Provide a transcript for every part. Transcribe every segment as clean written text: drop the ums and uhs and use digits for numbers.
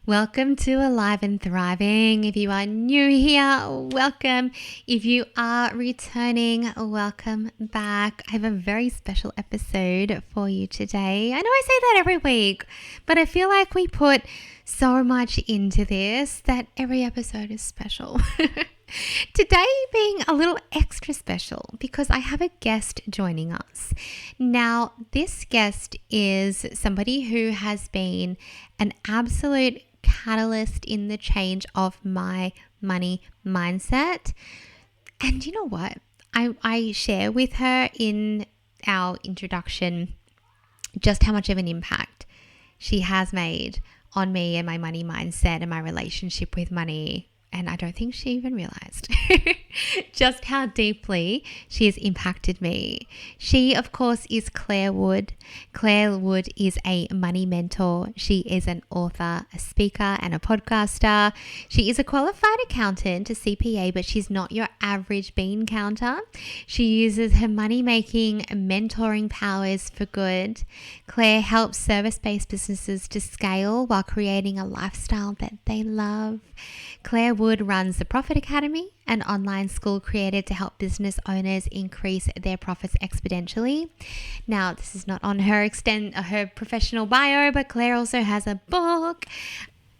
Welcome to Alive and Thriving. If you are new here, welcome. If you are returning, welcome back. I have a very special episode for you today. I know I say that every week, but I feel like we put so much into this that every episode is special. Today being a little extra special because I have a guest joining us. Now, this guest is somebody who has been an absolute catalyst in the change of my money mindset. And you know what? I share with her in our introduction just how much of an impact she has made on me and my money mindset and my relationship with money. And I don't think she even realized just how deeply she has impacted me. She, of course, is Clare Wood. Clare Wood is a money mentor. She is an author, a speaker, and a podcaster. She is a qualified accountant, a CPA, but she's not your average bean counter. She uses her money-making mentoring powers for good. Clare helps service-based businesses to scale while creating a lifestyle that they love. Clare Wood runs the Profit Academy, an online school created to help business owners increase their profits exponentially. Now, this is not on her professional bio, but Clare also has a book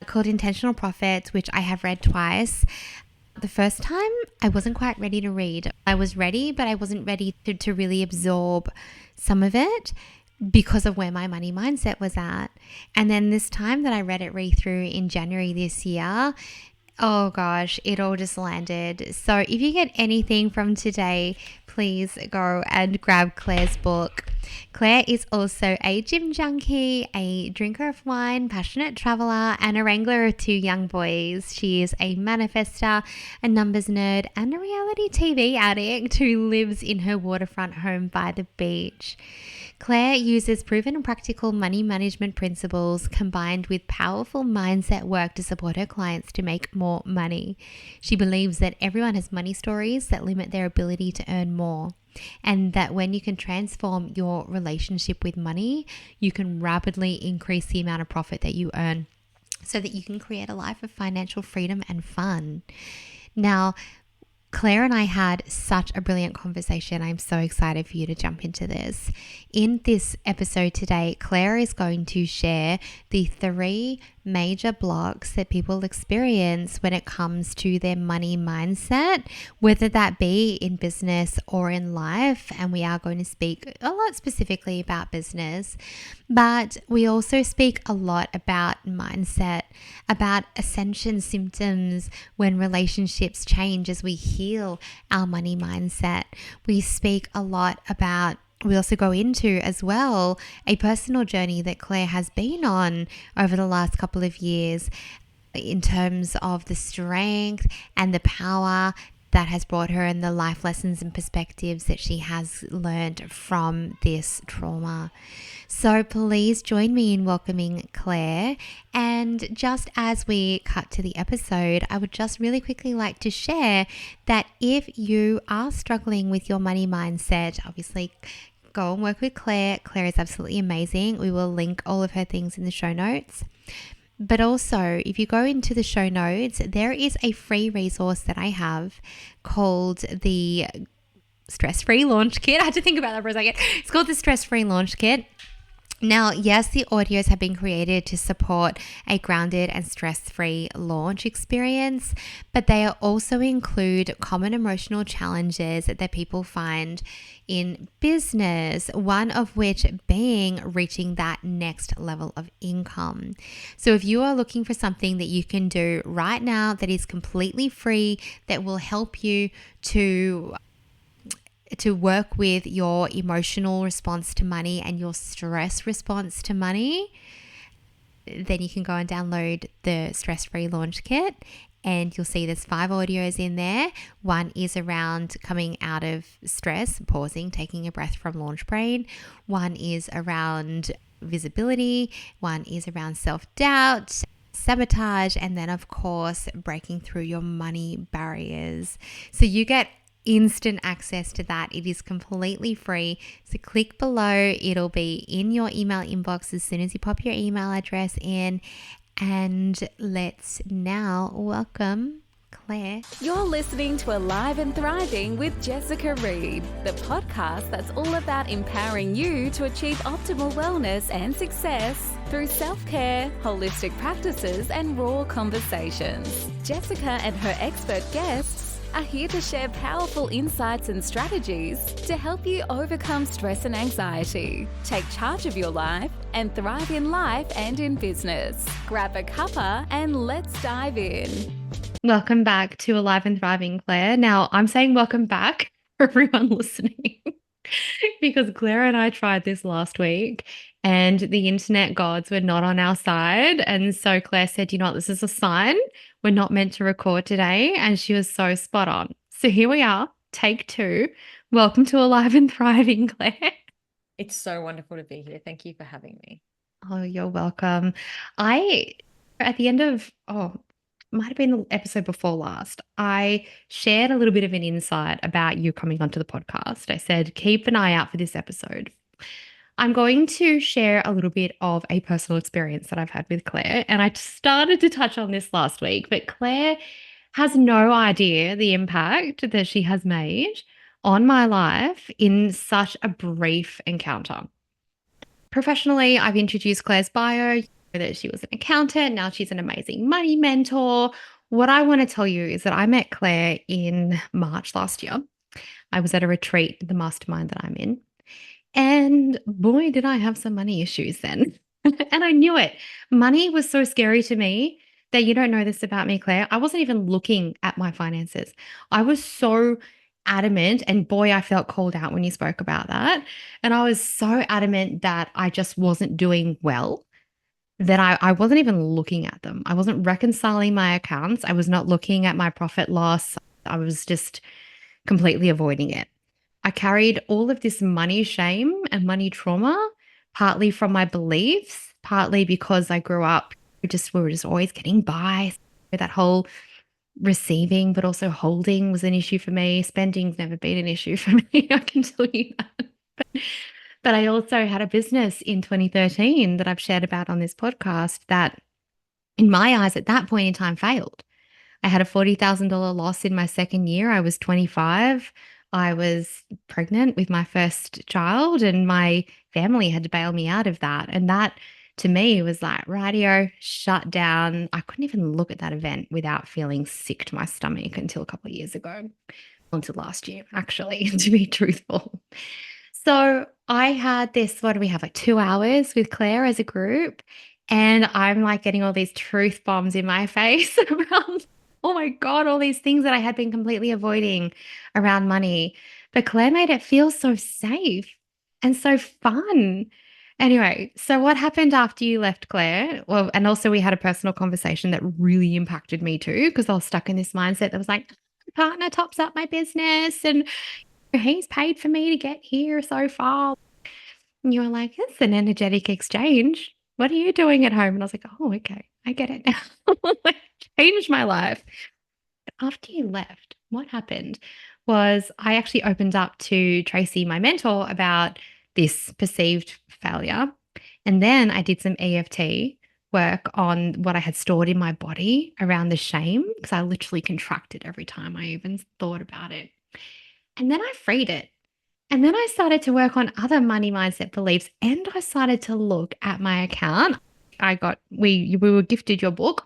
called Intentional Profits, which I have read twice. The first time, I wasn't quite ready to read. I was ready, but I wasn't ready to really absorb some of it because of where my money mindset was at. And then this time that I read it through in January this year, oh gosh, it all just landed. So if you get anything from today, please go and grab Clare's book. Clare is also a gym junkie, a drinker of wine, passionate traveler, and a wrangler of two young boys. She is a manifester, a numbers nerd, and a reality TV addict who lives in her waterfront home by the beach. Clare uses proven and practical money management principles combined with powerful mindset work to support her clients to make more money. She believes that everyone has money stories that limit their ability to earn more, and that when you can transform your relationship with money, you can rapidly increase the amount of profit that you earn so that you can create a life of financial freedom and fun. Now, Clare and I had such a brilliant conversation. I'm so excited for you to jump into this. In this episode today, Clare is going to share the 3 major blocks that people experience when it comes to their money mindset, whether that be in business or in life. And we are going to speak a lot specifically about business, but we also speak a lot about mindset, about ascension symptoms when relationships change as we heal our money mindset. We also go into as well a personal journey that Clare has been on over the last couple of years in terms of the strength and the power that has brought her and the life lessons and perspectives that she has learned from this trauma. So please join me in welcoming Clare. And just as we cut to the episode, I would just really quickly like to share that if you are struggling with your money mindset, obviously go and work with Clare. Clare is absolutely amazing. We will link all of her things in the show notes. But also, if you go into the show notes, there is a free resource that I have called the Stress-Free Launch Kit. I had to think about that for a second. It's called the Stress-Free Launch Kit. Now, yes, the audios have been created to support a grounded and stress-free launch experience, but they also include common emotional challenges that people find in business, one of which being reaching that next level of income. So if you are looking for something that you can do right now that is completely free, that will help you to work with your emotional response to money and your stress response to money, then you can go and download the Stress-Free Launch Kit, and you'll see there's 5 audios in there. One is around coming out of stress, pausing, taking a breath from Launch Brain. One is around visibility. One is around self-doubt, sabotage, and then of course breaking through your money barriers. So you get instant access to that. It is completely free. So click below. It'll be in your email inbox as soon as you pop your email address in. And let's now welcome Claire. You're listening to Alive and Thriving with Jessica Reed, the podcast that's all about empowering you to achieve optimal wellness and success through self-care, holistic practices, and raw conversations. Jessica and her expert guests are here to share powerful insights and strategies to help you overcome stress and anxiety, take charge of your life, and thrive in life and in business. Grab a cuppa and let's dive in. Welcome back to Alive and Thriving, Claire. Now, I'm saying welcome back for everyone listening because Claire and I tried this last week and the internet gods were not on our side. And so Claire said, you know what, this is a sign. We're not meant to record today. And she was so spot on. So here we are, take 2. Welcome to Alive and Thriving, Claire. It's so wonderful to be here. Thank you for having me. Oh, you're welcome. At the end of, might have been the episode before last, I shared a little bit of an insight about you coming onto the podcast. I said, keep an eye out for this episode. I'm going to share a little bit of a personal experience that I've had with Claire. And I started to touch on this last week, but Claire has no idea the impact that she has made on my life in such a brief encounter. Professionally, I've introduced Claire's bio, that she was an accountant. Now she's an amazing money mentor. What I want to tell you is that I met Claire in March last year. I was at a retreat, the mastermind that I'm in. And boy, did I have some money issues then. And I knew it. Money was so scary to me that you don't know this about me, Claire. I wasn't even looking at my finances. I was so adamant, and boy, I felt called out when you spoke about that. And I was so adamant that I just wasn't doing well, that I wasn't even looking at them. I wasn't reconciling my accounts. I was not looking at my profit loss. I was just completely avoiding it. I carried all of this money shame and money trauma, partly from my beliefs, partly because I grew up, we were just always getting by. That whole receiving, but also holding was an issue for me. Spending's never been an issue for me, I can tell you that. But I also had a business in 2013 that I've shared about on this podcast that, in my eyes, at that point in time, failed. I had a $40,000 loss in my second year. I was 25. I was pregnant with my first child, and my family had to bail me out of that. And that, to me, was like, radio, shut down. I couldn't even look at that event without feeling sick to my stomach until a couple of years ago, until last year, actually, to be truthful. So I had this, what do we have, like 2 hours with Claire as a group. And I'm like getting all these truth bombs in my face around, oh my God, all these things that I had been completely avoiding around money. But Claire made it feel so safe and so fun. Anyway, so what happened after you left, Claire? Well, and also we had a personal conversation that really impacted me too, because I was stuck in this mindset that was like, my partner tops up my business and he's paid for me to get here so far. And you were like, it's an energetic exchange. What are you doing at home? And I was like, oh, okay, I get it now. Like, changed my life. After you left, what happened was I actually opened up to Tracy, my mentor, about this perceived failure. And then I did some EFT work on what I had stored in my body around the shame, because I literally contracted every time I even thought about it. And then I freed it. And then I started to work on other money mindset beliefs, and I started to look at my account. We were gifted your book.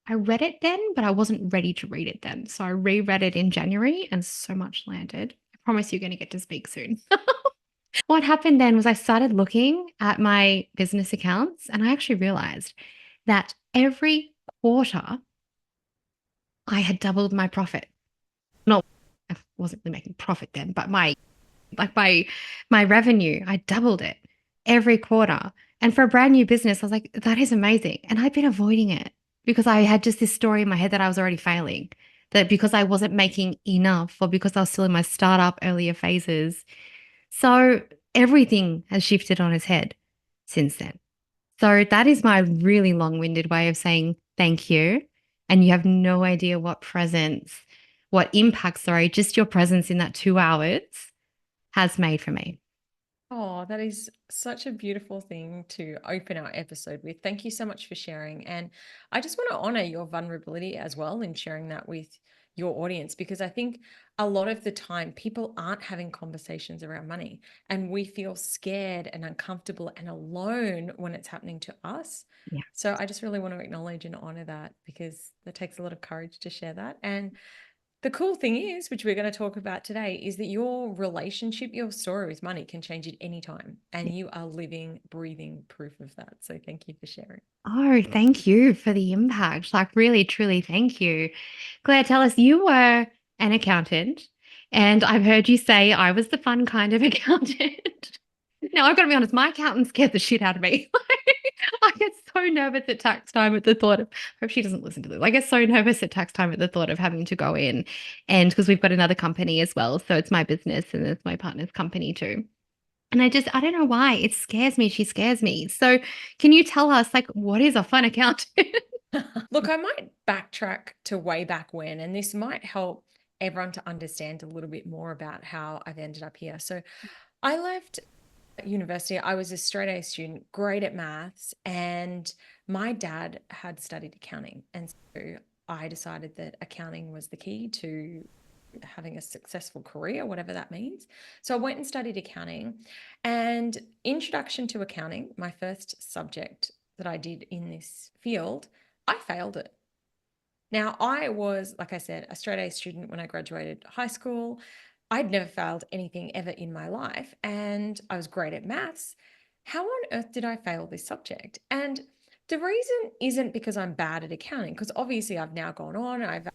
I read it then, but I wasn't ready to read it then. So I reread it in January and so much landed. I promise you're going to get to speak soon. What happened then was I started looking at my business accounts, and I actually realized that every quarter I had doubled my profit. Not, I wasn't really making profit then, but my revenue, I doubled it every quarter. And for a brand new business, I was like, that is amazing. And I'd been avoiding it because I had just this story in my head that I was already failing, that because I wasn't making enough, or because I was still in my startup earlier phases. So everything has shifted on its head since then. So that is my really long-winded way of saying thank you. And you have no idea what impact, just your presence in that 2 hours has made for me. Oh, that is such a beautiful thing to open our episode with. Thank you so much for sharing. And I just want to honor your vulnerability as well in sharing that with your audience, because I think a lot of the time people aren't having conversations around money and we feel scared and uncomfortable and alone when it's happening to us. Yeah. So I just really want to acknowledge and honor that, because that takes a lot of courage to share that. And the cool thing is, which we're going to talk about today, is that your relationship, your story with money can change at any time. And you are living, breathing proof of that. So thank you for sharing. Oh, thank you for the impact. Like, really, truly, thank you. Claire, tell us, you were an accountant, and I've heard you say I was the fun kind of accountant. Now, I've got to be honest, my accountant scared the shit out of me. I get so nervous at tax time at the thought of, hope she doesn't listen to this. I get so nervous at tax time at the thought of having to go in. And because we've got another company as well. So it's my business and it's my partner's company too. And I don't know why. It scares me. She scares me. So can you tell us, like, what is a fun accountant? Look, I might backtrack to way back when, and this might help everyone to understand a little bit more about how I've ended up here. So I left university. I was a straight A student, great at maths, and my dad had studied accounting. And so I decided that accounting was the key to having a successful career, whatever that means. So I went and studied accounting, and introduction to accounting, my first subject that I did in this field, I failed it. Now, I was, like I said, a straight A student when I graduated high school. I'd never failed anything ever in my life, and I was great at maths. How on earth did I fail this subject? And the reason isn't because I'm bad at accounting, because obviously I've now gone on, I've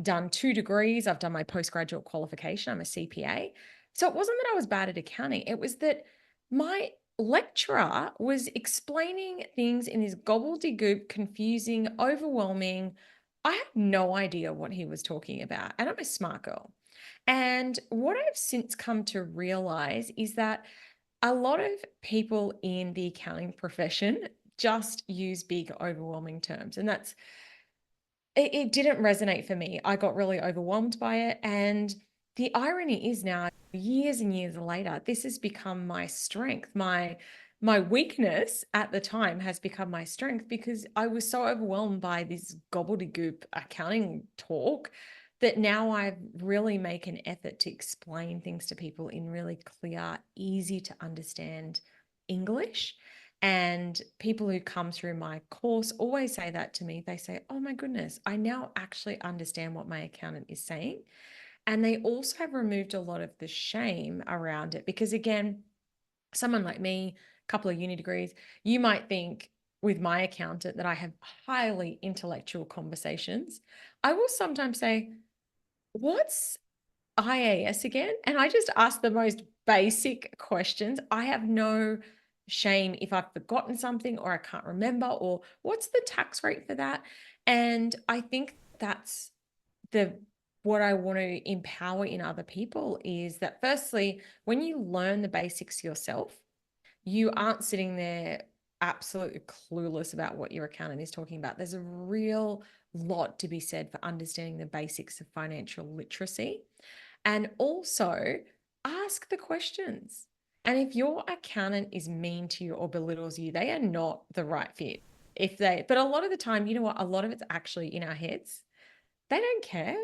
done 2 degrees, I've done my postgraduate qualification, I'm a CPA. So it wasn't that I was bad at accounting, it was that my lecturer was explaining things in this gobbledygook, confusing, overwhelming. I had no idea what he was talking about. And I'm a smart girl. And what I've since come to realize is that a lot of people in the accounting profession just use big, overwhelming terms. And it didn't resonate for me. I got really overwhelmed by it. And the irony is now, years and years later, this has become my strength. My weakness at the time has become my strength, because I was so overwhelmed by this gobbledygook accounting talk that now I really make an effort to explain things to people in really clear, easy to understand English. And people who come through my course always say that to me. They say, oh my goodness, I now actually understand what my accountant is saying. And they also have removed a lot of the shame around it. Because again, someone like me, a couple of uni degrees, you might think with my accountant that I have highly intellectual conversations. I will sometimes say, what's IAS again? And I just ask the most basic questions. I have no shame if I've forgotten something or I can't remember, or what's the tax rate for that? And I think that's the what I want to empower in other people is that, firstly, when you learn the basics yourself, you aren't sitting there absolutely clueless about what your accountant is talking about. There's a real lot to be said for understanding the basics of financial literacy. And also ask the questions. And if your accountant is mean to you or belittles you, they are not the right fit. But a lot of the time, you know what? A lot of it's actually in our heads. They don't care.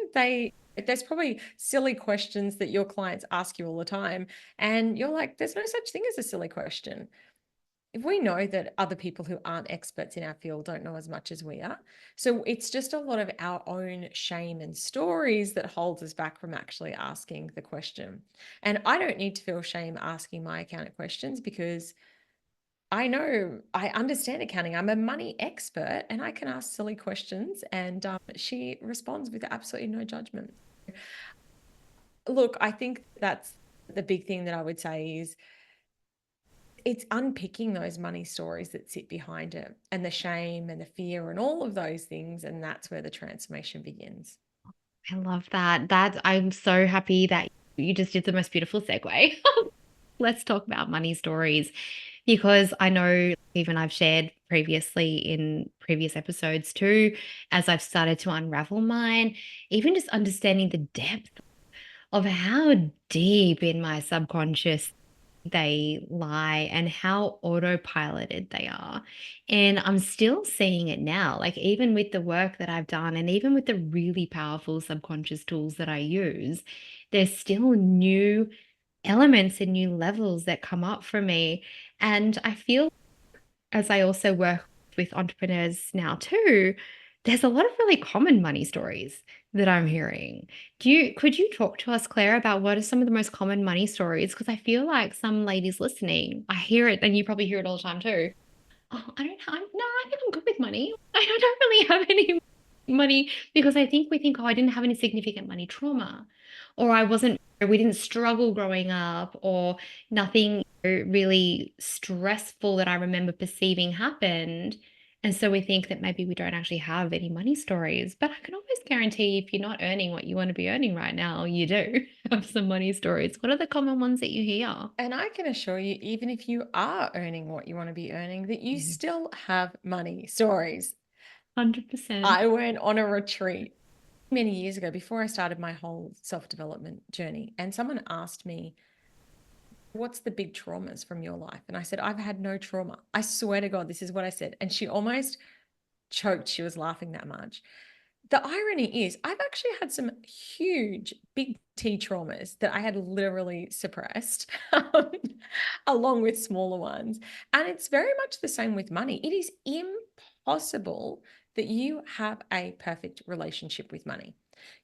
There's probably silly questions that your clients ask you all the time. And you're like, there's no such thing as a silly question. If we know that other people who aren't experts in our field don't know as much as we are. So it's just a lot of our own shame and stories that holds us back from actually asking the question. And I don't need to feel shame asking my accountant questions, because I know I understand accounting. I'm a money expert and I can ask silly questions, and she responds with absolutely no judgment. Look, I think that's the big thing that I would say is it's unpicking those money stories that sit behind it, and the shame and the fear and all of those things. And that's where the transformation begins. I love that. I'm so happy that you just did the most beautiful segue. Let's talk about money stories, because I know even I've shared previously in previous episodes too, as I've started to unravel mine, even just understanding the depth of how deep in my subconscious they lie and how autopiloted they are. And I'm still seeing it now, like even with the work that I've done and even with the really powerful subconscious tools that I use, there's still new elements and new levels that come up for me. And I feel as I also work with entrepreneurs now too, there's a lot of really common money stories that I'm hearing. Could you talk to us, Claire, about what are some of the most common money stories? Because I feel like some ladies listening, I hear it, and you probably hear it all the time too. Oh, I don't have, no, I think I'm good with money. I don't really have any money because I think we think, oh, I didn't have any significant money trauma, or we didn't struggle growing up, or nothing really stressful that I remember perceiving happened. And so we think that maybe we don't actually have any money stories. But I can almost guarantee if you're not earning what you want to be earning right now, you do have some money stories. What are the common ones that you hear? And I can assure you, even if you are earning what you want to be earning, that you still have money stories. 100%. I went on a retreat many years ago before I started my whole self-development journey, and someone asked me, what's the big traumas from your life? And I said, I've had no trauma. I swear to God, this is what I said. And she almost choked. She was laughing that much. The irony is, I've actually had some huge, big T traumas that I had literally suppressed, along with smaller ones. And it's very much the same with money. It is impossible that you have a perfect relationship with money.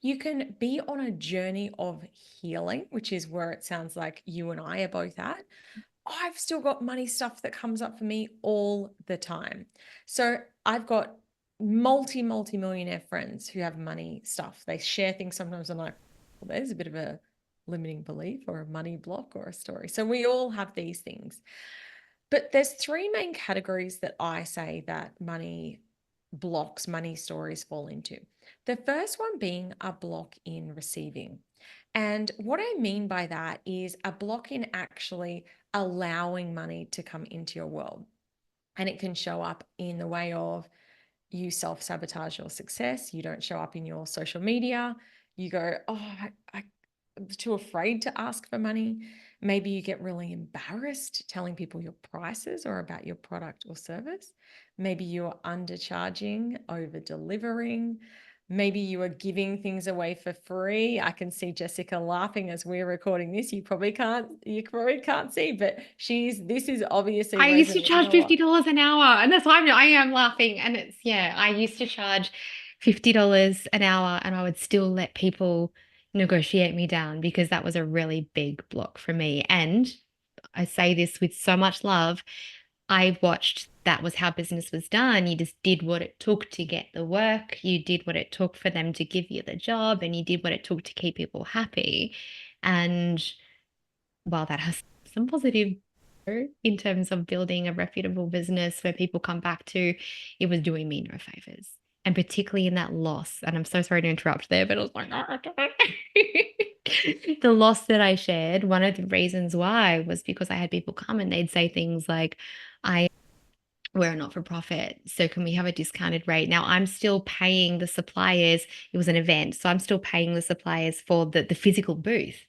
You can be on a journey of healing, which is where it sounds like you and I are both at. I've still got money stuff that comes up for me all the time. So I've got multi-millionaire friends who have money stuff. They share things sometimes. I'm like, well, there's a bit of a limiting belief or a money block or a story. So we all have these things. But there's three main categories that I say that money blocks, money stories fall into. The first one being a block in receiving. And what I mean by that is a block in actually allowing money to come into your world. And it can show up in the way of you self-sabotage your success. You don't show up in your social media. You go, oh, I'm too afraid to ask for money. Maybe you get really embarrassed telling people your prices or about your product or service. Maybe you're undercharging, over delivering. Maybe you are giving things away for free. I can see Jessica laughing as we're recording this. You probably can't see, but this is obviously I used to resonating charge a lot. $50 an hour, and that's why I am laughing. And it's, yeah, I used to charge $50 an hour, and I would still let people negotiate me down because that was a really big block for me. And I say this with so much love. I watched that was how business was done. You just did what it took to get the work, you did what it took for them to give you the job, and you did what it took to keep people happy. And while that has some positive in terms of building a reputable business where people come back to, it was doing me no favors. And particularly in that loss. And I'm so sorry to interrupt there, but I was like, the loss that I shared, one of the reasons why was because I had people come and they'd say things like, we're a not-for-profit, so can we have a discounted rate? Now I'm still paying the suppliers. It was an event, so I'm still paying the suppliers for the physical booth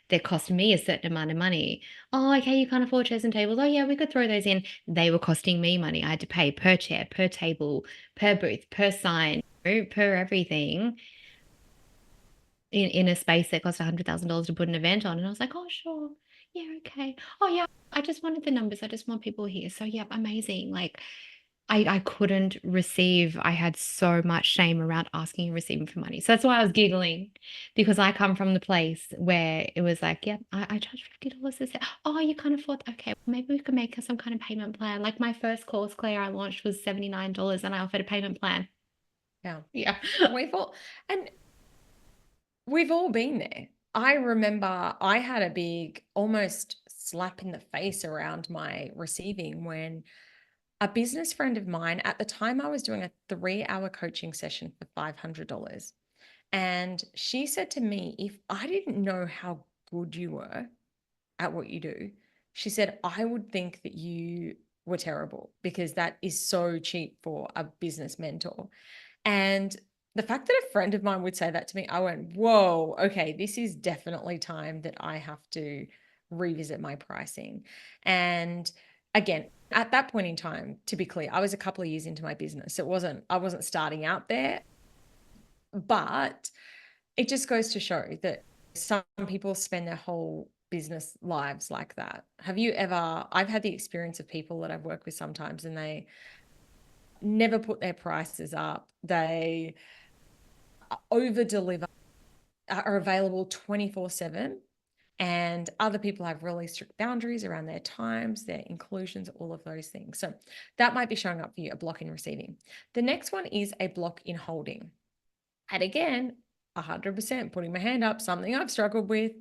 that cost me a certain amount of money. Oh, okay, you can't afford chairs and tables. Oh yeah, we could throw those in. They were costing me money. I had to pay per chair, per table, per booth, per sign, per everything in a space that cost $100,000 to put an event on. And I was like, oh sure, yeah, okay. Oh yeah, I just wanted the numbers. I just want people here. So yeah, amazing. Like I couldn't receive. I had so much shame around asking and receiving for money. So that's why I was giggling, because I come from the place where it was like, yeah, I charge $50 this. Oh, you can't afford. Okay, well, maybe we could make some kind of payment plan. Like my first course, Claire, I launched was $79 and I offered a payment plan. Yeah. Yeah. And we've all been there. I remember I had a big almost slap in the face around my receiving when a business friend of mine, at the time I was doing a 3-hour coaching session for $500. And she said to me, if I didn't know how good you were at what you do, she said, I would think that you were terrible because that is so cheap for a business mentor. And the fact that a friend of mine would say that to me, I went, whoa, okay, this is definitely time that I have to revisit my pricing. And again, at that point in time, to be clear, I was a couple of years into my business. I wasn't starting out there, but it just goes to show that some people spend their whole business lives like that. I've had the experience of people that I've worked with sometimes, and they never put their prices up. They over deliver, are available 24/7. And other people have really strict boundaries around their times, their inclusions, all of those things. So that might be showing up for you, a block in receiving. The next one is a block in holding. And again, 100% putting my hand up, something I've struggled with.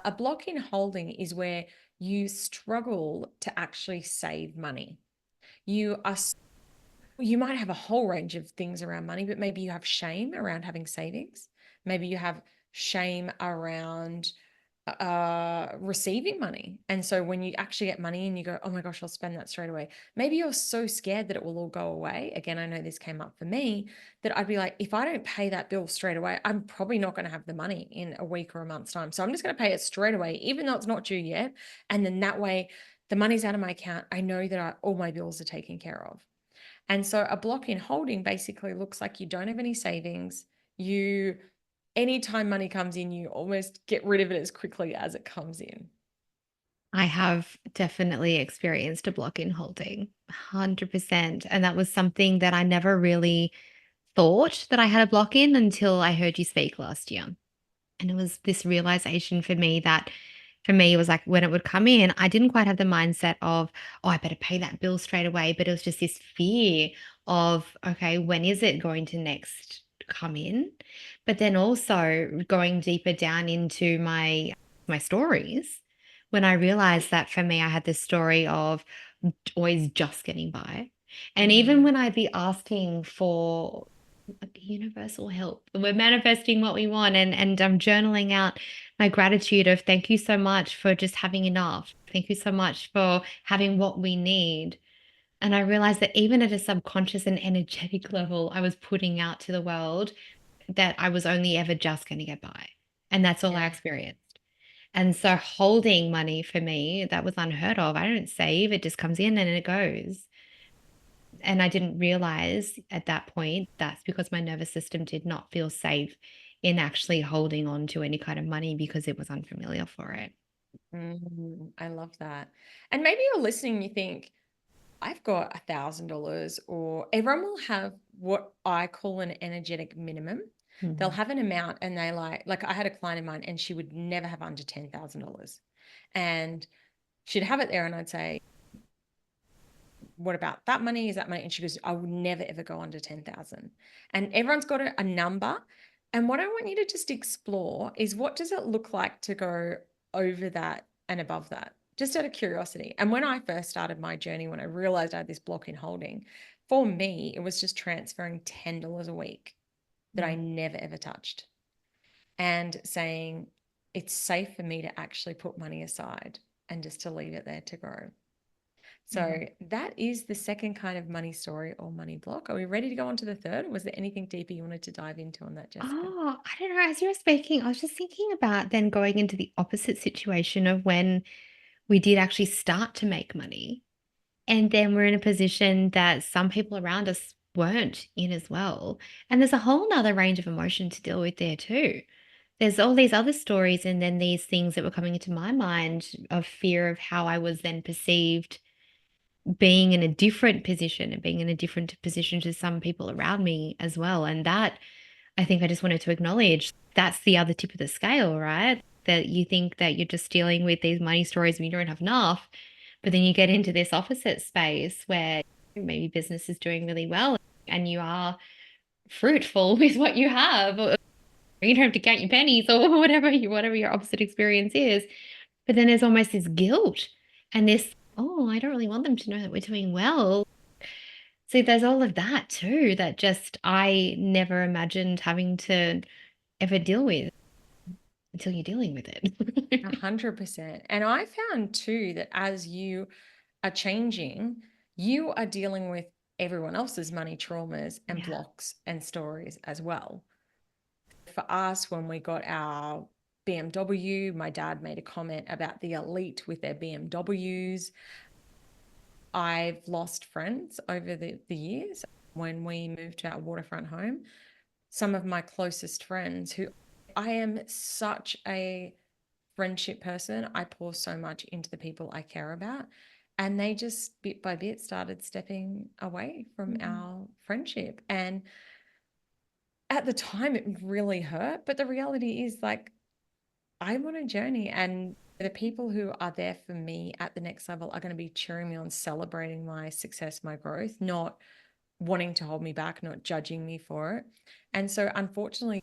A block in holding is where you struggle to actually save money. You might have a whole range of things around money, but maybe you have shame around having savings. Maybe you have shame around receiving money. And so when you actually get money and you go, oh my gosh, I'll spend that straight away. Maybe you're so scared that it will all go away. Again, I know this came up for me, that I'd be like, if I don't pay that bill straight away, I'm probably not going to have the money in a week or a month's time. So I'm just going to pay it straight away, even though it's not due yet. And then that way the money's out of my account. I know that all my bills are taken care of. And so a block in holding basically looks like you don't have any savings. Anytime money comes in, you almost get rid of it as quickly as it comes in. I have definitely experienced a block in holding, 100%. And that was something that I never really thought that I had a block in until I heard you speak last year. And it was this realization for me that for me, it was like when it would come in, I didn't quite have the mindset of, oh, I better pay that bill straight away. But it was just this fear of, okay, when is it going to next come in? But then also going deeper down into my stories, when I realized that for me, I had this story of always just getting by. And even when I'd be asking for like universal help, we're manifesting what we want, and I'm journaling out my gratitude of thank you so much for just having enough. Thank you so much for having what we need. And I realized that even at a subconscious and energetic level, I was putting out to the world that I was only ever just going to get by. And that's all I Yeah. experienced. And so holding money for me, that was unheard of. I don't save, it just comes in and it goes. And I didn't realize at that point that's because my nervous system did not feel safe in actually holding on to any kind of money because it was unfamiliar for it. I love that. And maybe you're listening, you think, I've got $1,000, or everyone will have what I call an energetic minimum. They'll Mhm. have an amount, and they like I had a client of mine, and she would never have under $10,000. And she'd have it there, and I'd say, what about that money? Is that money? And she goes, I would never ever go under 10,000. And everyone's got a number. And what I want you to just explore is, what does it look like to go over that and above that? Just out of curiosity. And when I first started my journey, when I realized I had this block in holding, for me, it was just transferring $10 a week that I never ever touched, and saying, it's safe for me to actually put money aside and just to leave it there to grow. So that is the second kind of money story or money block. Are we ready to go on to the third? Or was there anything deeper you wanted to dive into on that, Jessica? Oh, I don't know. As you were speaking, I was just thinking about then going into the opposite situation of when we did actually start to make money. And then we're in a position that some people around us weren't in as well. And there's a whole nother range of emotion to deal with there too. There's all these other stories, and then these things that were coming into my mind of fear of how I was then perceived being in a different position and being in a different position to some people around me as well. And that I think I just wanted to acknowledge that's the other tip of the scale, right? That you think that you're just dealing with these money stories and you don't have enough, but then you get into this opposite space where maybe business is doing really well and you are fruitful with what you have. Or you don't have to count your pennies or whatever your opposite experience is. But then there's almost this guilt and this, oh, I don't really want them to know that we're doing well. See, there's all of that too, that just I never imagined having to ever deal with until you're dealing with it. 100%. And I found too that as you are changing, you are dealing with everyone else's money traumas and Yeah. blocks and stories as well. For us, when we got our BMW. My dad made a comment about the elite with their BMWs. I've lost friends over the years. When we moved to our waterfront home, some of my closest friends, who I am such a friendship person, I pour so much into the people I care about. And they just bit by bit started stepping away from our friendship. And at the time, it really hurt. But the reality is, like, I'm on a journey, and the people who are there for me at the next level are going to be cheering me on, celebrating my success, my growth, not wanting to hold me back, not judging me for it. And so, unfortunately,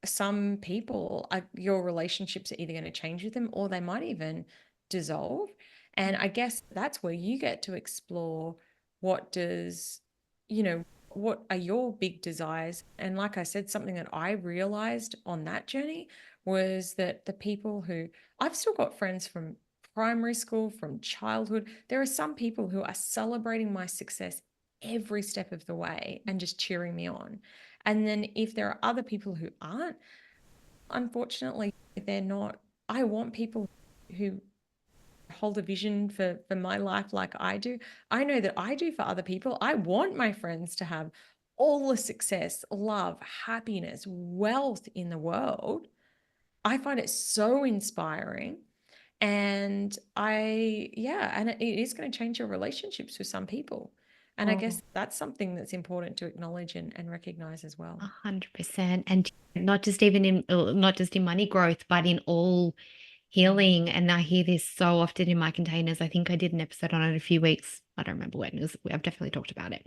some people, your relationships are either going to change with them or they might even dissolve. And I guess that's where you get to explore what does, what are your big desires? And like I said, something that I realized on that journey was that the people who I've still got friends from primary school, from childhood, there are some people who are celebrating my success every step of the way and just cheering me on. And then if there are other people who aren't, unfortunately, they're not. I want people who hold a vision for my life like I do. I know that I do for other people. I want my friends to have all the success, love, happiness, wealth in the world. I find it so inspiring. And and it is going to change your relationships with some people. And I Oh, guess that's something that's important to acknowledge and recognize as well. 100%. And not just in money growth, but in all Mm. healing. And I hear this so often in my containers. I think I did an episode on it a few weeks. I don't remember when. I've definitely talked about it.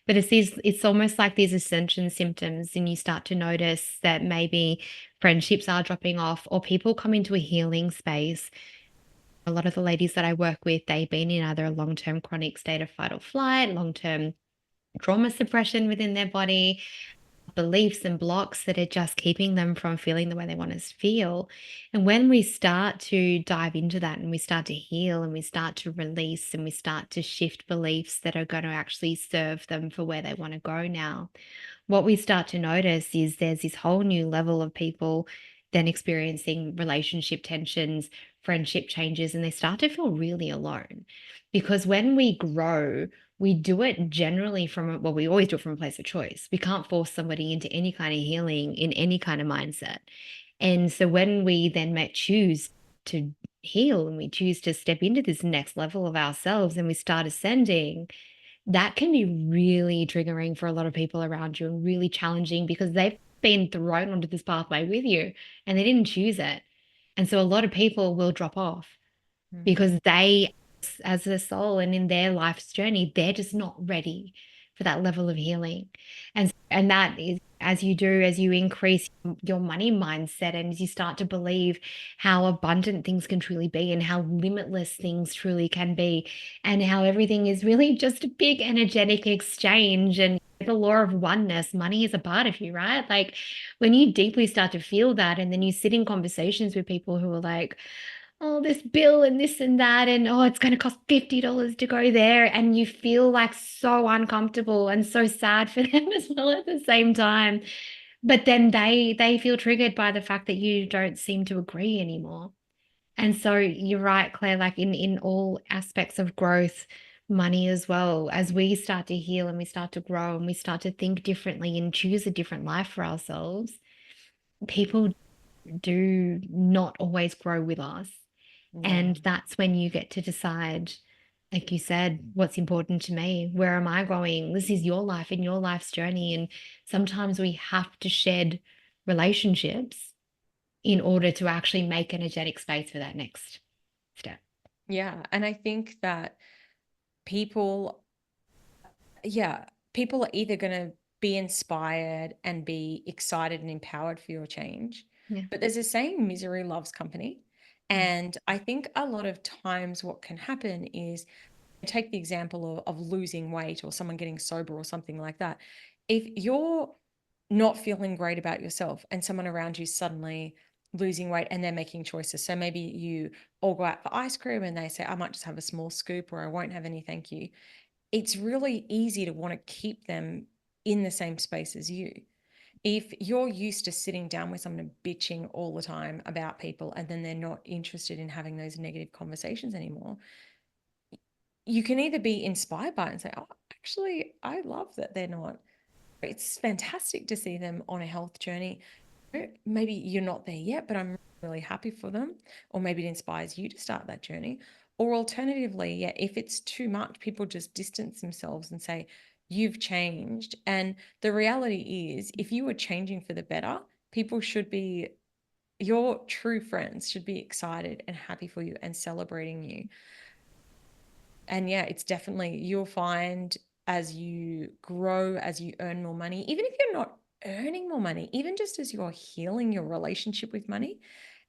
But it's almost like these ascension symptoms, and you start to notice that maybe friendships are dropping off, or people come into a healing space. A lot of the ladies that I work with, they've been in either a long-term chronic state of fight or flight, long-term trauma suppression within their body, beliefs and blocks that are just keeping them from feeling the way they want to feel. And when we start to dive into that and we start to heal and we start to release and we start to shift beliefs that are going to actually serve them for where they want to go now, what we start to notice is there's this whole new level of people then experiencing relationship tensions, friendship changes, and they start to feel really alone. Because when we grow, we do it generally well, we always do it from a place of choice. We can't force somebody into any kind of healing in any kind of mindset. And so when we then might choose to heal and we choose to step into this next level of ourselves and we start ascending, that can be really triggering for a lot of people around you and really challenging because they've been thrown onto this pathway with you and they didn't choose it. And so a lot of people will drop off Mm. because they, as a soul and in their life's journey, they're just not ready for that level of healing. And that is as you increase your money mindset and as you start to believe how abundant things can truly be and how limitless things truly can be and how everything is really just a big energetic exchange and the law of oneness, money is a part of you, right? Like when you deeply start to feel that and then you sit in conversations with people who are like, oh, this bill and this and that, and oh, it's going to cost $50 to go there. And you feel like so uncomfortable and so sad for them as well at the same time. But then they feel triggered by the fact that you don't seem to agree anymore. And so you're right, Claire, like in all aspects of growth, money as well, as we start to heal and we start to grow and we start to think differently and choose a different life for ourselves, people do not always grow with us. Yeah. And that's when you get to decide, like you said, what's important to me? Where am I going? This is your life and your life's journey. And sometimes we have to shed relationships in order to actually make energetic space for that next step. Yeah. And I think that people, yeah, people are either going to be inspired and be excited and empowered for your change. Yeah. But there's a saying, misery loves company. And I think a lot of times what can happen is take the example of losing weight or someone getting sober or something like that. If you're not feeling great about yourself and someone around you suddenly losing weight and they're making choices. So maybe you all go out for ice cream and they say, I might just have a small scoop or I won't have any, thank you. It's really easy to want to keep them in the same space as you. If you're used to sitting down with someone and bitching all the time about people, and then they're not interested in having those negative conversations anymore, you can either be inspired by it and say, oh, actually, I love that they're not. It's fantastic to see them on a health journey. Maybe you're not there yet, but I'm really happy for them. Or maybe it inspires you to start that journey. Or alternatively, yeah, if it's too much, people just distance themselves and say, you've changed. And the reality is, if you were changing for the better, people should be, your true friends should be excited and happy for you and celebrating you. And yeah, it's definitely, you'll find as you grow, as you earn more money, even if you're not earning more money, even just as you're healing your relationship with money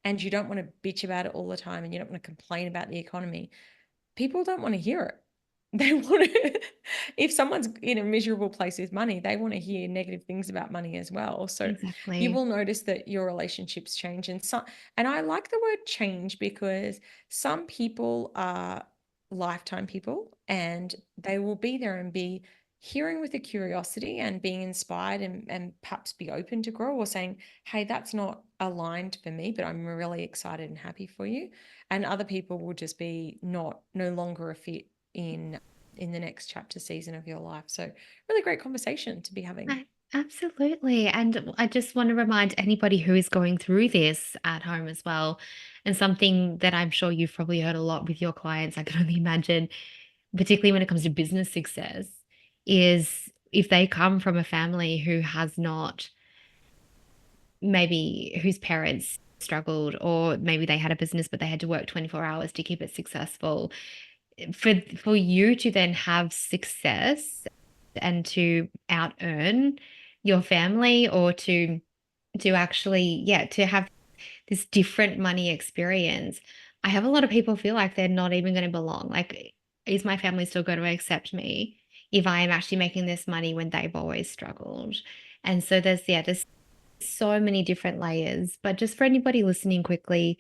and you don't want to bitch about it all the time and you don't want to complain about the economy, people don't want to hear it. They want to, if someone's in a miserable place with money, they want to hear negative things about money as well. So you Exactly. will notice that your relationships change. And I like the word change because some people are lifetime people and they will be there and be hearing with a curiosity and being inspired and perhaps be open to grow, or saying, hey, that's not aligned for me, but I'm really excited and happy for you. And other people will just be no longer a fit in the next chapter season of your life. So really great conversation to be having. Absolutely. And I just want to remind anybody who is going through this at home as well, and something that I'm sure you've probably heard a lot with your clients, I can only imagine, particularly when it comes to business success, is if they come from a family who has not, maybe whose parents struggled, or maybe they had a business but they had to work 24 hours to keep it successful, for you to then have success and to out earn your family, or to actually, yeah, to have this different money experience. I have a lot of people feel like they're not even going to belong. Like, is my family still going to accept me if I am actually making this money when they've always struggled? And so there's so many different layers. But just for anybody listening quickly,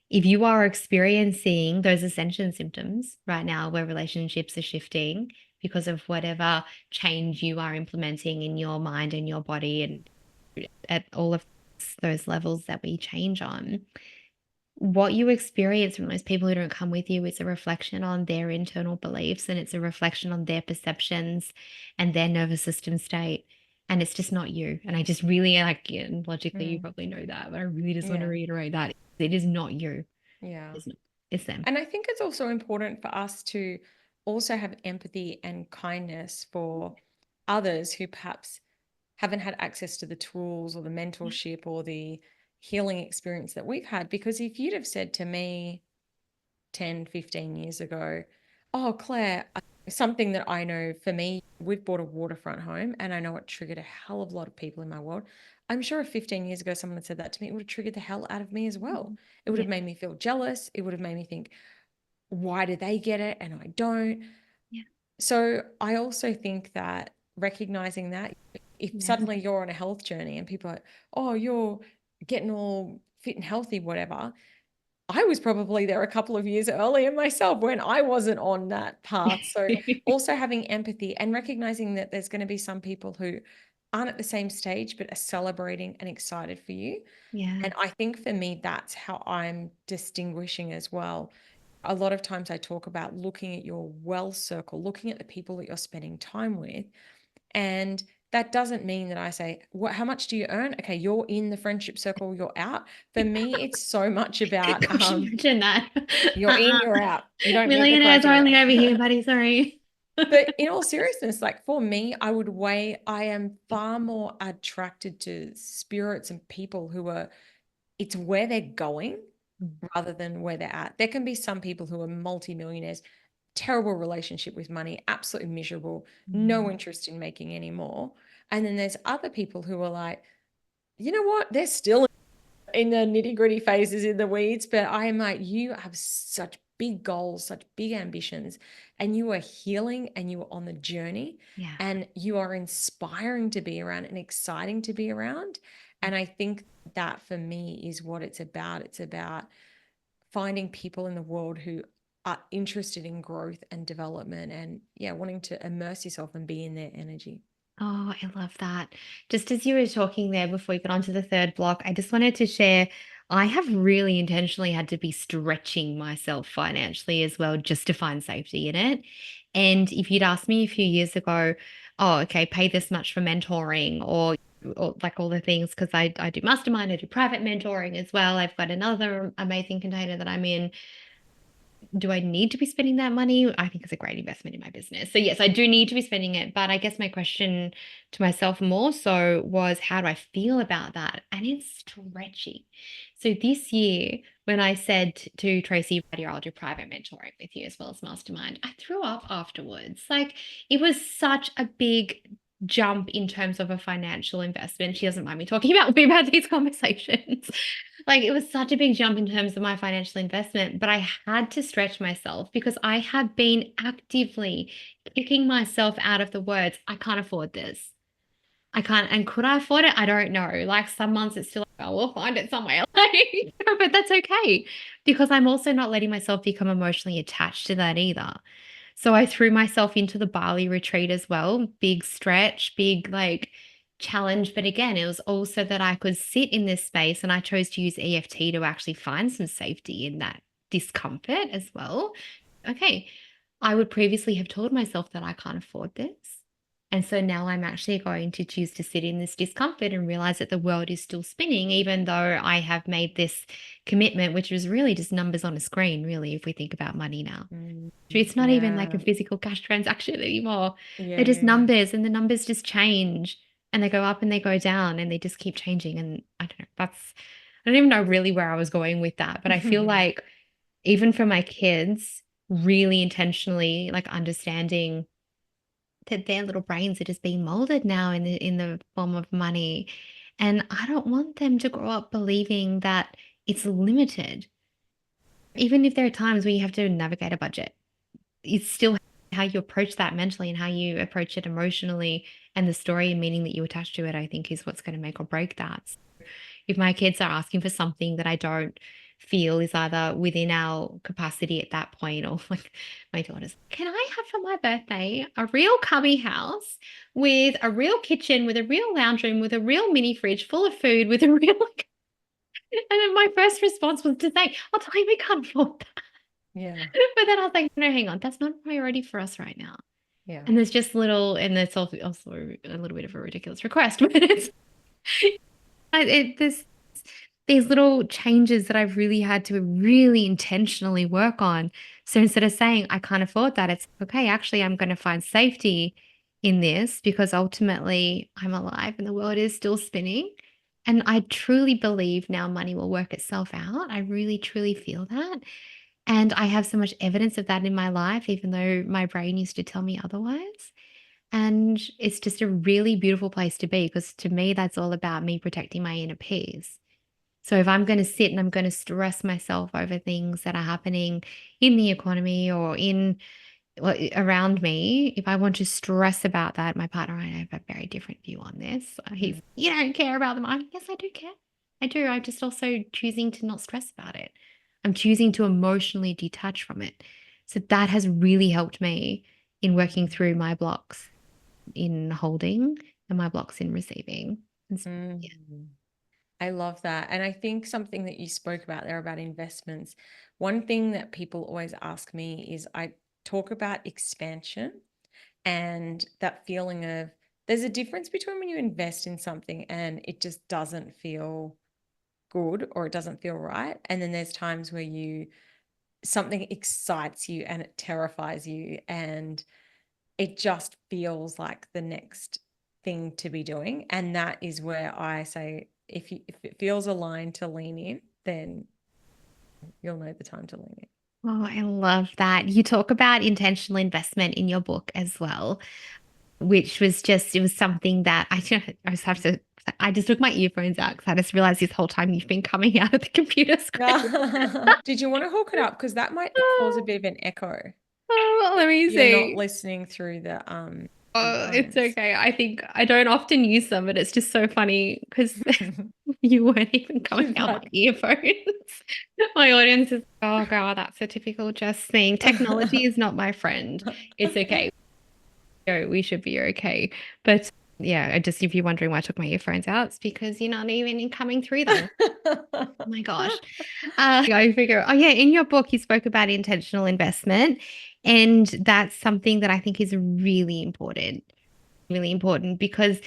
if you are experiencing those ascension symptoms right now where relationships are shifting because of whatever change you are implementing in your mind and your body, and at all of those levels that we change on, what you experience from those people who don't come with you is a reflection on their internal beliefs, and it's a reflection on their perceptions and their nervous system state. And it's just not you. And I just really, like, yeah, logically, you Mm, probably know that, but I really just want to yeah. reiterate that it is not you. Yeah. It's not, it's them. And I think it's also important for us to also have empathy and kindness for others who perhaps haven't had access to the tools or the Yeah. mentorship or the healing experience that we've had. Because if you'd have said to me 10, 15 years ago, oh, Claire, something that I know for me, we've bought a waterfront home and I know it triggered a hell of a lot of people in my world. I'm sure if 15 years ago someone had said that to me, it would have triggered the hell out of me as well. Mhm. It would Yeah. have made me feel jealous. It would have made me think, why do they get it and I don't? Yeah. So I also think that recognizing that if Yeah. suddenly you're on a health journey and people are like, oh, you're getting all fit and healthy, whatever. I was probably there a couple of years earlier myself when I wasn't on that path. So also having empathy and recognizing that there's going to be some people who aren't at the same stage, but are celebrating and excited for you. Yeah. And I think for me, that's how I'm distinguishing as well. A lot of times I talk about looking at your well circle, looking at the people that you're spending time with. And that doesn't mean that I say, what, how much do you earn? Okay, you're in the friendship circle, you're out. For me, it's so much about God, can you imagine that? you're in, you're out. You don't meet the Millionaires only over criteria. here, buddy. Sorry. But in all seriousness, like for me, I am far more attracted to spirits and people who are, it's where they're going rather than where they're at. There can be some people who are multimillionaires, terrible relationship with money, absolutely miserable, no Mm. interest in making any more. And then there's other people who are like, you know what? They're still in the nitty gritty phases in the weeds, but I am like, you have such big goals, such big ambitions, and you are healing and you are on the journey Yeah. and you are inspiring to be around and exciting to be around. And I think that for me is what it's about. It's about finding people in the world who are interested in growth and development and, yeah, wanting to immerse yourself and be in their energy. Oh, I love that. Just as you were talking there before we got onto the third block, I just wanted to share I have really intentionally had to be stretching myself financially as well just to find safety in it. And if you'd asked me a few years ago, oh, okay, pay this much for mentoring or like all the things, because I do mastermind, I do private mentoring as well. I've got another amazing container that I'm in. Do I need to be spending that money? I think it's a great investment in my business. So yes, I do need to be spending it. But I guess my question to myself more so was, how do I feel about that? And it's stretchy. So this year, when I said to Tracy, "Right, I'll do private mentoring with you as well as mastermind," I threw up afterwards. Like it was such a big jump in terms of a financial investment. She doesn't mind me talking about these conversations. Like it was such a big jump in terms of my financial investment, but I had to stretch myself because I had been actively kicking myself out of the words, I can't afford this. I can't, and could I afford it? I don't know. Like some months it's still like, oh, we'll find it somewhere. Like, but that's okay because I'm also not letting myself become emotionally attached to that either. So I threw myself into the Bali retreat as well. Big stretch, big like challenge. But again, it was also that I could sit in this space and I chose to use EFT to actually find some safety in that discomfort as well. Okay. I would previously have told myself that I can't afford this. And so now I'm actually going to choose to sit in this discomfort and realize that the world is still spinning, even though I have made this commitment, which is really just numbers on a screen, really, if we think about money now. It's not even like a Yeah. physical cash transaction anymore. Yeah. They're just Yeah. numbers, and the numbers just change and they go up and they go down and they just keep changing. And I don't know, I don't even know really where I was going with that, but I feel Yeah. like even for my kids, really intentionally like understanding that their little brains are just being molded now in the form of money. And I don't want them to grow up believing that it's limited. Even if there are times where you have to navigate a budget, it's still how you approach that mentally and how you approach it emotionally, and the story and meaning that you attach to it, I think, is what's going to make or break that. If my kids are asking for something that I don't feel is either within our capacity at that point, or like my daughter's, can I have for my birthday a real cubby house with a real kitchen, with a real lounge room, with a real mini fridge full of food, with a real like, and then my first response was to say, I'll tell you we can't afford that. Yeah. But then I was like, no, hang on, that's not a priority for us right now. Yeah. And there's just little, and it's also a little bit of a ridiculous request, but it's there's these little changes that I've really had to really intentionally work on. So instead of saying I can't afford that, it's okay, actually, I'm going to find safety in this because ultimately I'm alive and the world is still spinning. And I truly believe now money will work itself out. I really, truly feel that. And I have so much evidence of that in my life, even though my brain used to tell me otherwise. And it's just a really beautiful place to be because to me, that's all about me protecting my inner peace. So if I'm going to sit and I'm going to stress myself over things that are happening in the economy or in around me, if I want to stress about that, my partner and I have a very different view on this. He's, you don't care about them. I'm, yes, I do care. I do. I'm just also choosing to not stress about it. I'm choosing to emotionally detach from it. So that has really helped me in working through my blocks in holding and my blocks in receiving. Yeah. Mm. I love that. And I think something that you spoke about there about investments, one thing that people always ask me is I talk about expansion and that feeling of there's a difference between when you invest in something and it just doesn't feel good or it doesn't feel right. And then there's times where something excites you and it terrifies you and it just feels like the next thing to be doing. And that is where I say, if it feels aligned to lean in, then you'll know the time to lean in. Oh, I love that. You talk about intentional investment in your book as well, which was just, it was something that I just have to, I just took my earphones out because I just realized this whole time you've been coming out of the computer screen. Did you want to hook it up? Because that might cause a bit of an echo. Oh, let me You're not see. listening through the Oh, it's headphones. okay. I think I don't often use them, but it's just so funny because you weren't even coming She's out my like, earphones. My audience is, oh God, that's a typical Jess thing. Technology is not my friend. It's okay. We should be okay. But Yeah, just if you're wondering why I took my earphones out, it's because you're not even coming through them. Oh my gosh. I figure, oh yeah, in your book, you spoke about intentional investment. And that's something that I think is really important because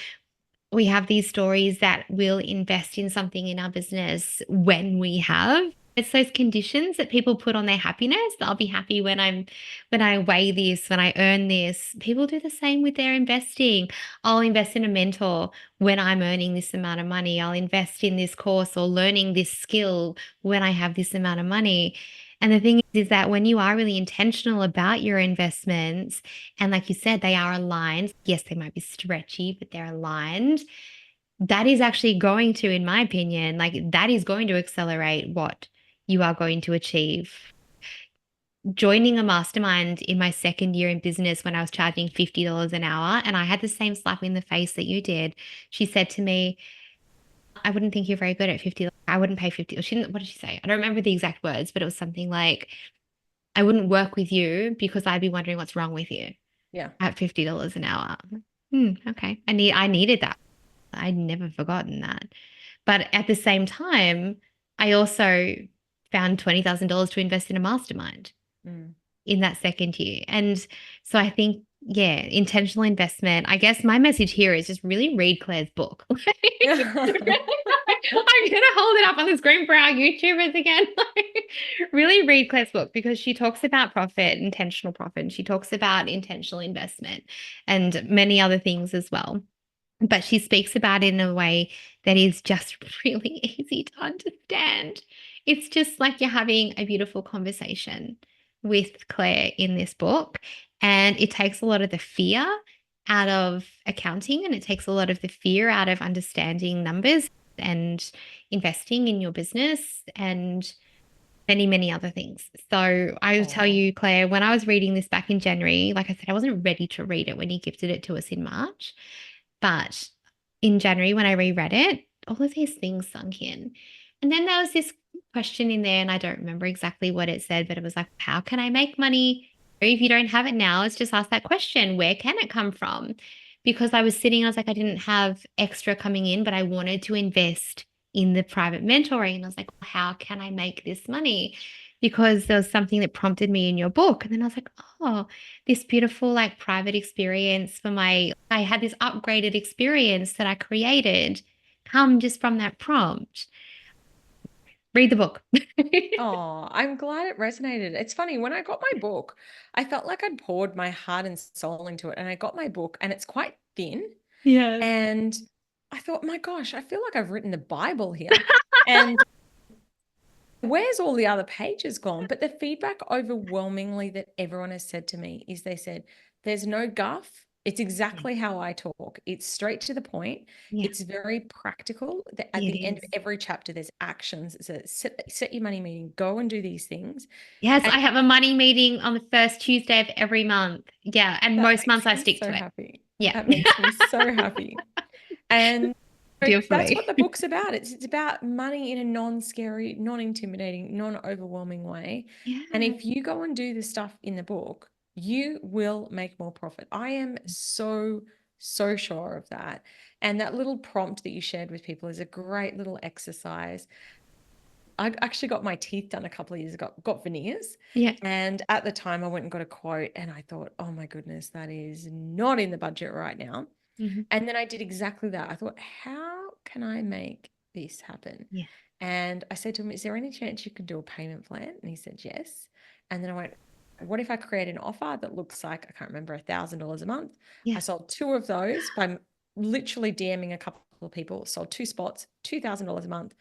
we have these stories that will invest in something in our business when we have. It's those conditions that people put on their happiness. I'll be happy when I weigh this, when I earn this. People do the same with their investing. I'll invest in a mentor when I'm earning this amount of money. I'll invest in this course or learning this skill when I have this amount of money. And the thing is that when you are really intentional about your investments, and like you said, they are aligned. Yes, they might be stretchy, but they're aligned. That is actually going to, in my opinion, like that is going to accelerate what you are going to achieve. Joining a mastermind in my second year in business when I was charging $50 an hour, and I had the same slap in the face that you did. She said to me, I wouldn't think you're very good at 50. I wouldn't pay 50. She didn't, what did she say? I don't remember the exact words, but it was something like, I wouldn't work with you because I'd be wondering what's wrong with you Yeah. at $50 an hour. Okay. I needed that. I'd never forgotten that. But at the same time, I also found $20,000 to invest in a mastermind Mm. in that second year. And so I think, yeah, intentional investment. I guess my message here is just really read Claire's book. I'm gonna hold it up on the screen for our YouTubers again. Really read Claire's book because she talks about profit, intentional profit, and she talks about intentional investment and many other things as well. But she speaks about it in a way that is just really easy to understand. It's just like you're having a beautiful conversation with Claire in this book. And it takes a lot of the fear out of accounting and it takes a lot of the fear out of understanding numbers and investing in your business and many, many other things. So I will tell Oh, you, Claire, when I was reading this back in January, like I said, I wasn't ready to read it when you gifted it to us in March. But in January, when I reread it, all of these things sunk in. And then there was this question in there, and I don't remember exactly what it said, but it was like, how can I make money? If you don't have it now, let's just ask that question. Where can it come from? Because I was sitting, I was like, I didn't have extra coming in, but I wanted to invest in the private mentoring. And I was like, how can I make this money? Because there was something that prompted me in your book. And then I was like, oh, this beautiful like private experience I had this upgraded experience that I created come just from that prompt. Read the book. oh, I'm glad it resonated. It's funny, when I got my book, I felt like I'd poured my heart and soul into it. And I got my book and it's quite thin. Yes. And I thought, my gosh, I feel like I've written the Bible here. And where's all the other pages gone? But the feedback overwhelmingly that everyone has said to me is they said, there's no guff. It's Yeah. exactly how I talk. It's straight to the point. Yeah, It's very practical. At it the end is. of every chapter, there's actions. It's a set your money meeting, go and do these things. Yes, And I have a money meeting on the first Tuesday of every month. Yeah, and that most months makes I me stick so to it. happy. Yeah. That makes me so happy. And so that's what Beautifully. the book's about. It's about money in a non-scary, non-intimidating, non-overwhelming way. And Yeah. if you go and do the stuff in the book, you will make more profit. I am so, so sure of that. And that little prompt that you shared with people is a great little exercise. I actually got my teeth done a couple of years ago, got veneers. Yeah. And at the time, I went and got a quote and I thought, oh my goodness, that is not in the budget right now. Mhm. And then I did exactly that. I thought, how can I make this happen? Yeah. And I said to him, is there any chance you could do a payment plan? And he said, yes. And then I went, what if I create an offer that looks like, I can't remember, $1,000 a month? I Yeah. sold two of those by literally DMing a couple of people, sold two spots, $2,000 a month,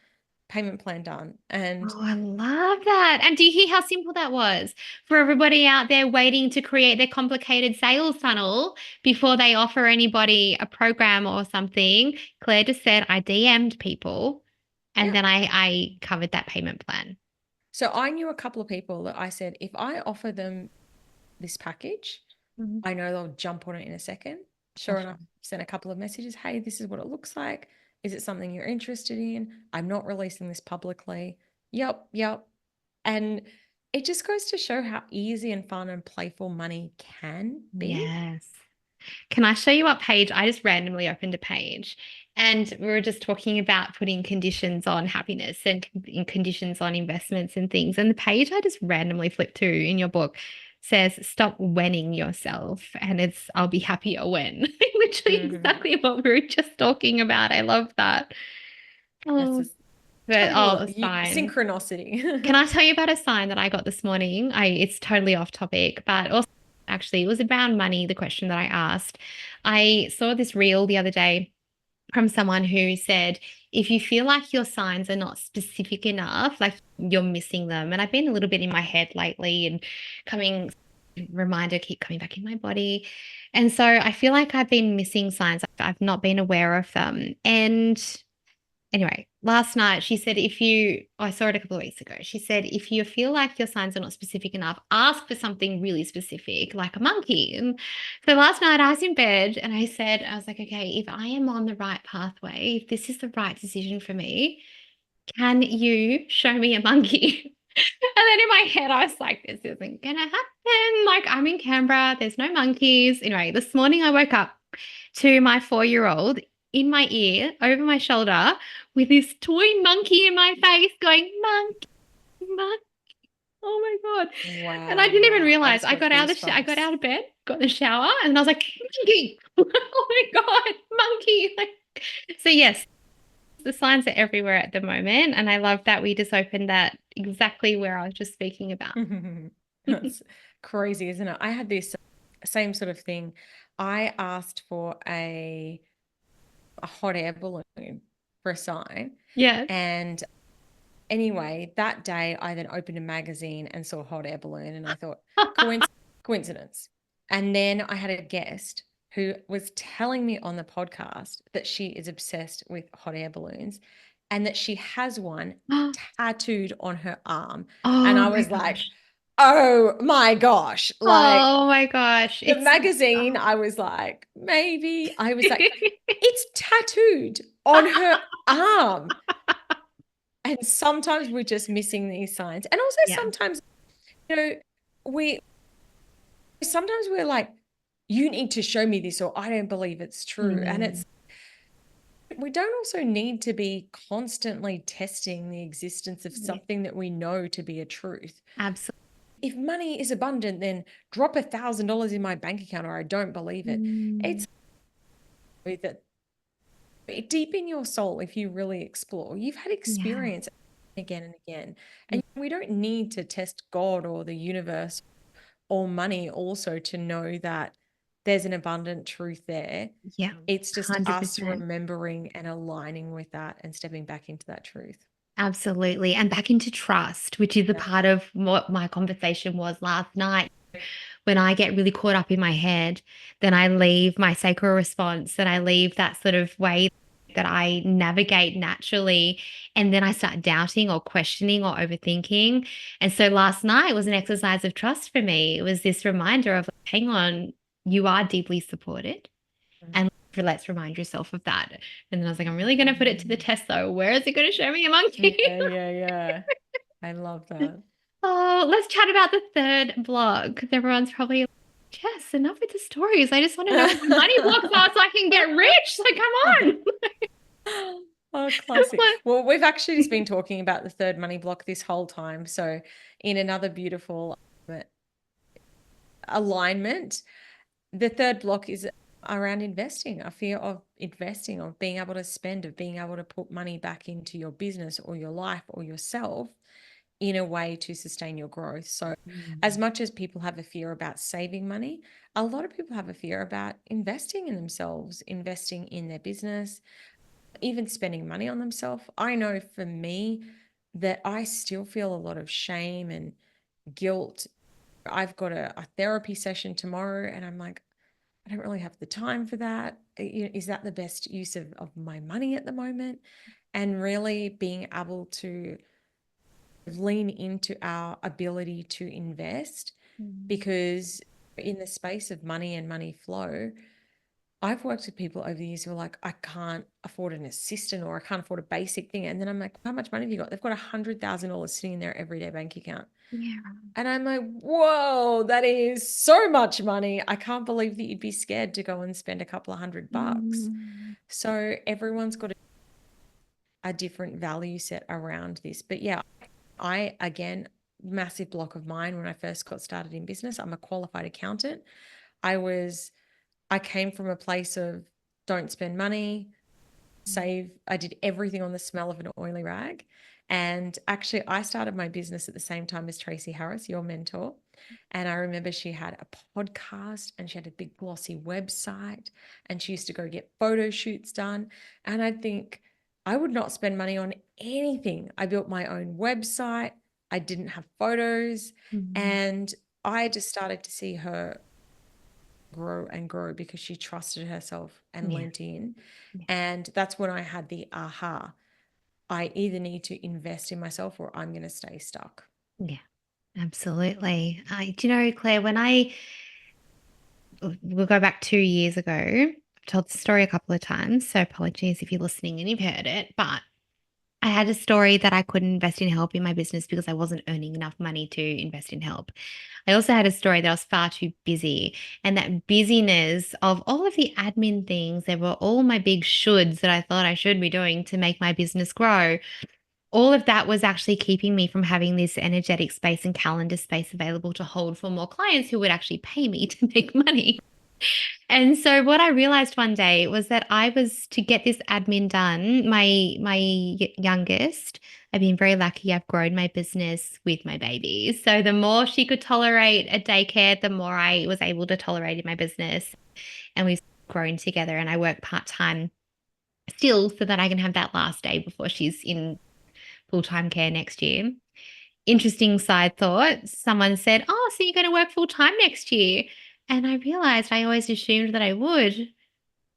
payment plan done. And Oh, I love that. And do you hear how simple that was for everybody out there waiting to create their complicated sales funnel before they offer anybody a program or something? Claire just said, I DM'd people and yeah. then I covered that payment plan. So I knew a couple of people that I said, if I offer them this package, Mhm. I know they'll jump on it in a second. Sure enough, Awesome. sent a couple of messages. Hey, this is what it looks like. Is it something you're interested in? I'm not releasing this publicly. Yep, yep. And it just goes to show how easy and fun and playful money can be. Yes. Can I show you what page? I just randomly opened a page and we were just talking about putting conditions on happiness and conditions on investments and things. And the page I just randomly flipped to in your book says, stop winning yourself. And it's, I'll be happier when. Literally exactly what we were just talking about. I love that. That's Oh, just but total sign. synchronicity. Can I tell you about a sign that I got this morning? It's totally off topic, but also actually it was around money, the question that I asked. I saw this reel the other day from someone who said, if you feel like your signs are not specific enough, like you're missing them. And I've been a little bit in my head lately and reminder keep coming back in my body. And so I feel like I've been missing signs. I've not been aware of them. And anyway, last night she said, I saw it a couple of weeks ago. She said, if you feel like your signs are not specific enough, ask for something really specific, like a monkey. And so last night I was in bed and I was like, okay, if I am on the right pathway, if this is the right decision for me, can you show me a monkey? And then in my head, I was like, this isn't going to happen. Like, I'm in Canberra, there's no monkeys. Anyway, this morning I woke up to my 4-year-old in my ear, over my shoulder, with this toy monkey in my face going, monkey, monkey. Oh my God. Wow. And I didn't even realize I got I got out of bed, got in the shower, and I was like, monkey. Oh my God, monkey. So yes, the signs are everywhere at the moment. And I love that we just opened that exactly where I was just speaking about. That's crazy, isn't it? I had this same sort of thing. I asked for a hot air balloon for a sign. Yeah. And anyway, that day I then opened a magazine and saw a hot air balloon and I thought, coincidence. And then I had a guest who was telling me on the podcast that she is obsessed with hot air balloons and that she has one tattooed on her arm. And I was like, oh my gosh. Like, oh my gosh. the magazine, I was like, maybe. I was like, it's tattooed on her arm. And sometimes we're just missing these signs. And also sometimes, sometimes we're like, you need to show me this, or I don't believe it's true. And we don't also need to be constantly testing the existence of something that we know to be a truth. Absolutely. If money is abundant, then drop $1,000 in my bank account, or I don't believe it. It's that deep in your soul, if you really explore, you've had experience again and again. And we don't need to test God or the universe or money also to know that there's an abundant truth there. Yeah. It's just 100%. us remembering and aligning with that and stepping back into that truth. Absolutely. And back into trust, which is a part of what my conversation was last night. When I get really caught up in my head, then I leave my sacral response and I leave that sort of way that I navigate naturally. And then I start doubting or questioning or overthinking. And so last night was an exercise of trust for me. It was this reminder of, hang on, you are deeply supported. And let's remind yourself of that. And then I was like, I'm really going to put it to the test though. Where is it going to show me a monkey? Yeah. I love that. Oh, let's chat about the third block. Everyone's probably like, Jess, enough with the stories. I just want to know what the money blocks are so I can get rich. Like, come on. Oh, classic. Well, we've actually just been talking about the third money block this whole time. So in another beautiful alignment, the third block is around investing, a fear of investing, of being able to spend, of being able to put money back into your business or your life or yourself in a way to sustain your growth. So as much as people have a fear about saving money, a lot of people have a fear about investing in themselves, investing in their business, even spending money on themselves. I know for me that I still feel a lot of shame and guilt. I've got a therapy session tomorrow and I'm like, I don't really have the time for that. Is that the best use of my money at the moment? And really being able to lean into our ability to invest, because in the space of money and money flow, I've worked with people over the years who are like, I can't afford an assistant or I can't afford a basic thing. And then I'm like, how much money have you got? They've got $100,000 sitting in their everyday bank account. Yeah. And I'm like, whoa, that is so much money. I can't believe that you'd be scared to go and spend a couple of $100. Mm. So everyone's got a different value set around this. But yeah, I, again, massive block of mine when I first got started in business. I'm a qualified accountant. I came from a place of don't spend money, save. I did everything on the smell of an oily rag. And actually, I started my business at the same time as Tracy Harris, your mentor. And I remember she had a podcast and she had a big glossy website and she used to go get photo shoots done. And I think I would not spend money on anything. I built my own website. I didn't have photos. Mm. And I just started to see her grow and grow because she trusted herself and Yeah. leant in. Yeah. And that's when I had the aha. I either need to invest in myself or I'm going to stay stuck. Yeah. Absolutely. Do you know, Claire, we'll go back 2 years ago. I've told the story a couple of times, so apologies if you're listening and you've heard it, but I had a story that I couldn't invest in help in my business because I wasn't earning enough money to invest in help. I also had a story that I was far too busy, and that busyness of all of the admin things that were all my big shoulds that I thought I should be doing to make my business grow. All of that was actually keeping me from having this energetic space and calendar space available to hold for more clients who would actually pay me to make money. And so what I realized one day was that I was to get this admin done. My youngest, I've been very lucky. I've grown my business with my baby. So the more she could tolerate at daycare, the more I was able to tolerate in my business. And we've grown together. And I work part-time still so that I can have that last day before she's in full-time care next year. Interesting side thought. Someone said, "Oh, so you're going to work full-time next year?" And I realized I always assumed that I would.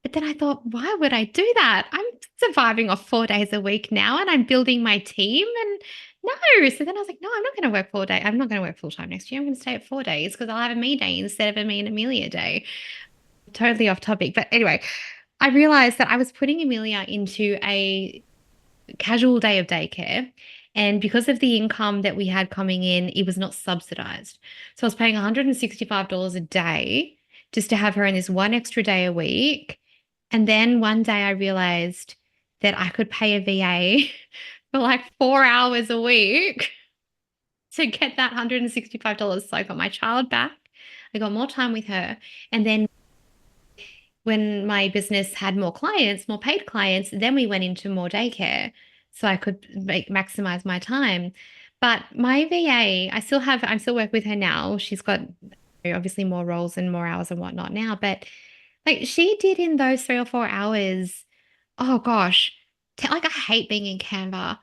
But then I thought, why would I do that? I'm surviving off 4 days a week now and I'm building my team. And no. So then I was like, no, I'm not going to work 4 days. I'm not going to work full time next year. I'm going to stay at 4 days because I'll have a me day instead of a me and Amelia day. Totally off topic. But anyway, I realized that I was putting Amelia into a casual day of daycare. And because of the income that we had coming in, it was not subsidized. So I was paying $165 a day just to have her in this one extra day a week. And then one day I realized that I could pay a VA for like 4 hours a week to get that $165. So I got my child back. I got more time with her. And then when my business had more clients, more paid clients, then we went into more daycare so I could maximize my time. But my VA, I'm still work with her now. She's got obviously more roles and more hours and whatnot now, but like she did in those 3 or 4 hours, oh gosh, like I hate being in Canva.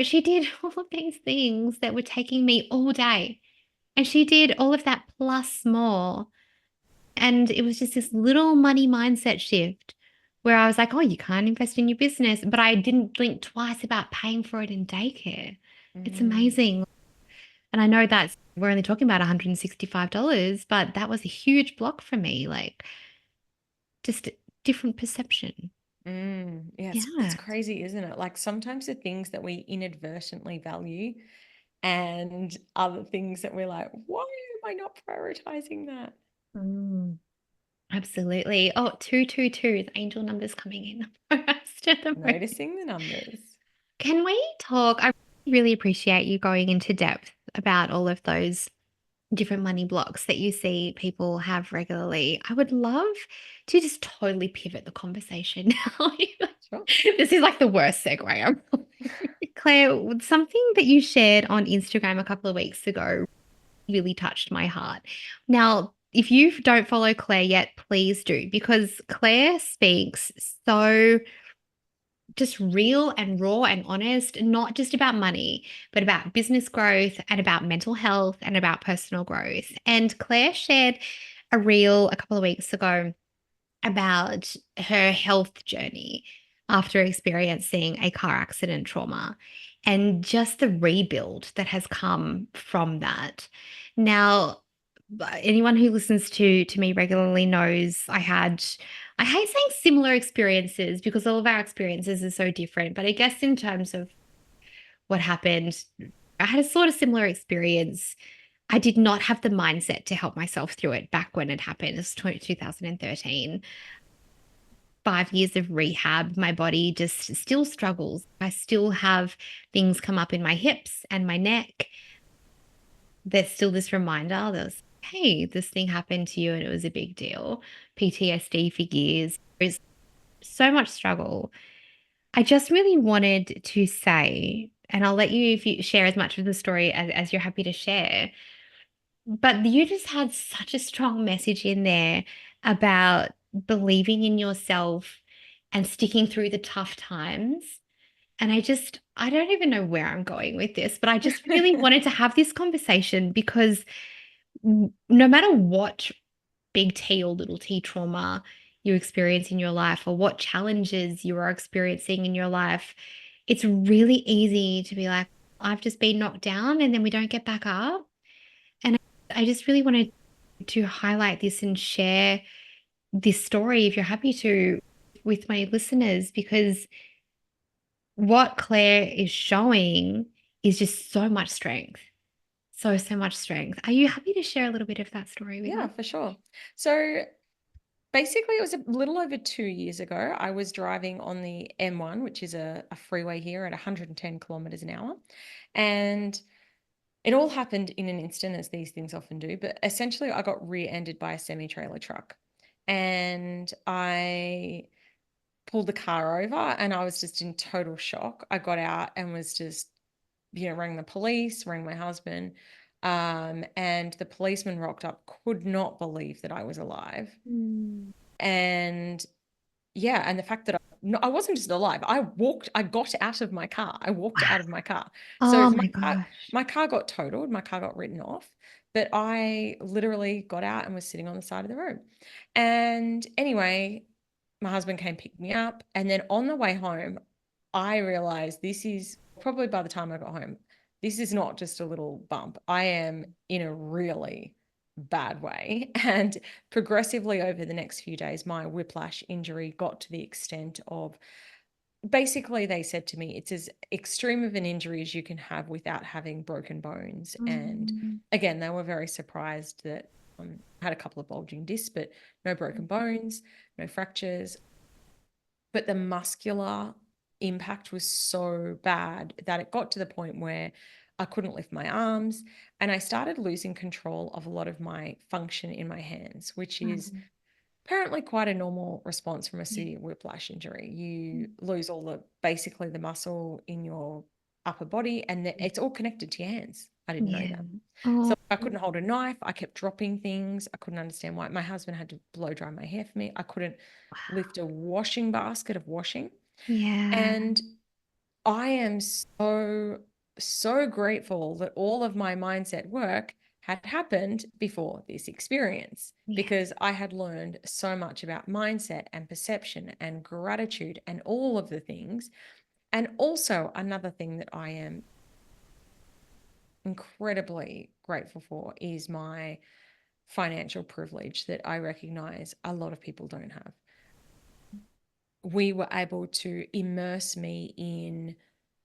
She did all of these things that were taking me all day. And she did all of that plus more. And it was just this little money mindset shift where I was like, oh, you can't invest in your business. But I didn't think twice about paying for it in daycare. It's Mm, amazing. And I know we're only talking about $165, but that was a huge block for me. Like just different perception. yeah, it's Yeah. crazy, isn't it? Like sometimes the things that we inadvertently value and other things that we're like, why am I not prioritizing that? Mm, absolutely. Oh, 222, the angel numbers coming in at the moment. Noticing the numbers. Can we talk? I really appreciate you going into depth about all of those different money blocks that you see people have regularly. I would love to just totally pivot the conversation now. Sure. This is like the worst segue. Claire, something that you shared on Instagram a couple of weeks ago really touched my heart. Now, if you don't follow Claire yet, please do, because Claire speaks so just real and raw and honest, not just about money, but about business growth and about mental health and about personal growth. And Claire shared a reel a couple of weeks ago about her health journey after experiencing a car accident trauma and just the rebuild that has come from that. Now, anyone who listens to me regularly knows I hate saying similar experiences because all of our experiences are so different, but I guess in terms of what happened, I had a sort of similar experience. I did not have the mindset to help myself through it back when it happened. It was 2013. 5 years of rehab, my body just still struggles. I still have things come up in my hips and my neck. There's still this reminder there's, hey, this thing happened to you and it was a big deal. PTSD for years. There's so much struggle. I just really wanted to say, and I'll let you if you share as much of the story as you're happy to share, but you just had such a strong message in there about believing in yourself and sticking through the tough times. And I don't even know where I'm going with this, but I just really wanted to have this conversation because no matter what big T or little t trauma you experience in your life or what challenges you are experiencing in your life, it's really easy to be like, I've just been knocked down and then we don't get back up. And I just really wanted to highlight this and share this story, if you're happy to, with my listeners, because what Claire is showing is just so much strength. So much strength. Are you happy to share a little bit of that story with Yeah, me? for sure. So basically, it was a little over 2 years ago. I was driving on the M1, which is a freeway here at 110 kilometers an hour. And it all happened in an instant, as these things often do. But essentially, I got rear-ended by a semi-trailer truck. And I pulled the car over and I was just in total shock. I got out and was just, rang the police, rang my husband. And the policeman rocked up, could not believe that I was alive. Mm. And yeah, and the fact that I wasn't just alive. I got out of my car. I walked Wow. out of my car. So Oh my gosh. my car got totaled, my car got written off, but I literally got out and was sitting on the side of the road. And anyway, my husband came pick me up, and then on the way home, I realized this is probably by the time I got home, this is not just a little bump. I am in a really bad way. And progressively over the next few days, my whiplash injury got to the extent of basically, they said to me, it's as extreme of an injury as you can have without having broken bones. And Mm. again, they were very surprised that I had a couple of bulging discs, but no broken bones, no fractures. But the muscular impact was so bad that it got to the point where I couldn't lift my arms and I started losing control of a lot of my function in my hands, which is Mm. apparently quite a normal response from a Yeah. severe whiplash injury. You lose all the basically the muscle in your upper body, and it's all connected to your hands. I didn't know Yeah. that. So Oh, I couldn't hold a knife. I kept dropping things. I couldn't understand why. My husband had to blow dry my hair for me. I couldn't lift a washing basket of washing. yeah. And I am so, so grateful that all of my mindset work had happened before this experience Yeah. because I had learned so much about mindset and perception and gratitude and all of the things. And also, another thing that I am incredibly grateful for is my financial privilege that I recognize a lot of people don't have. We were able to immerse me in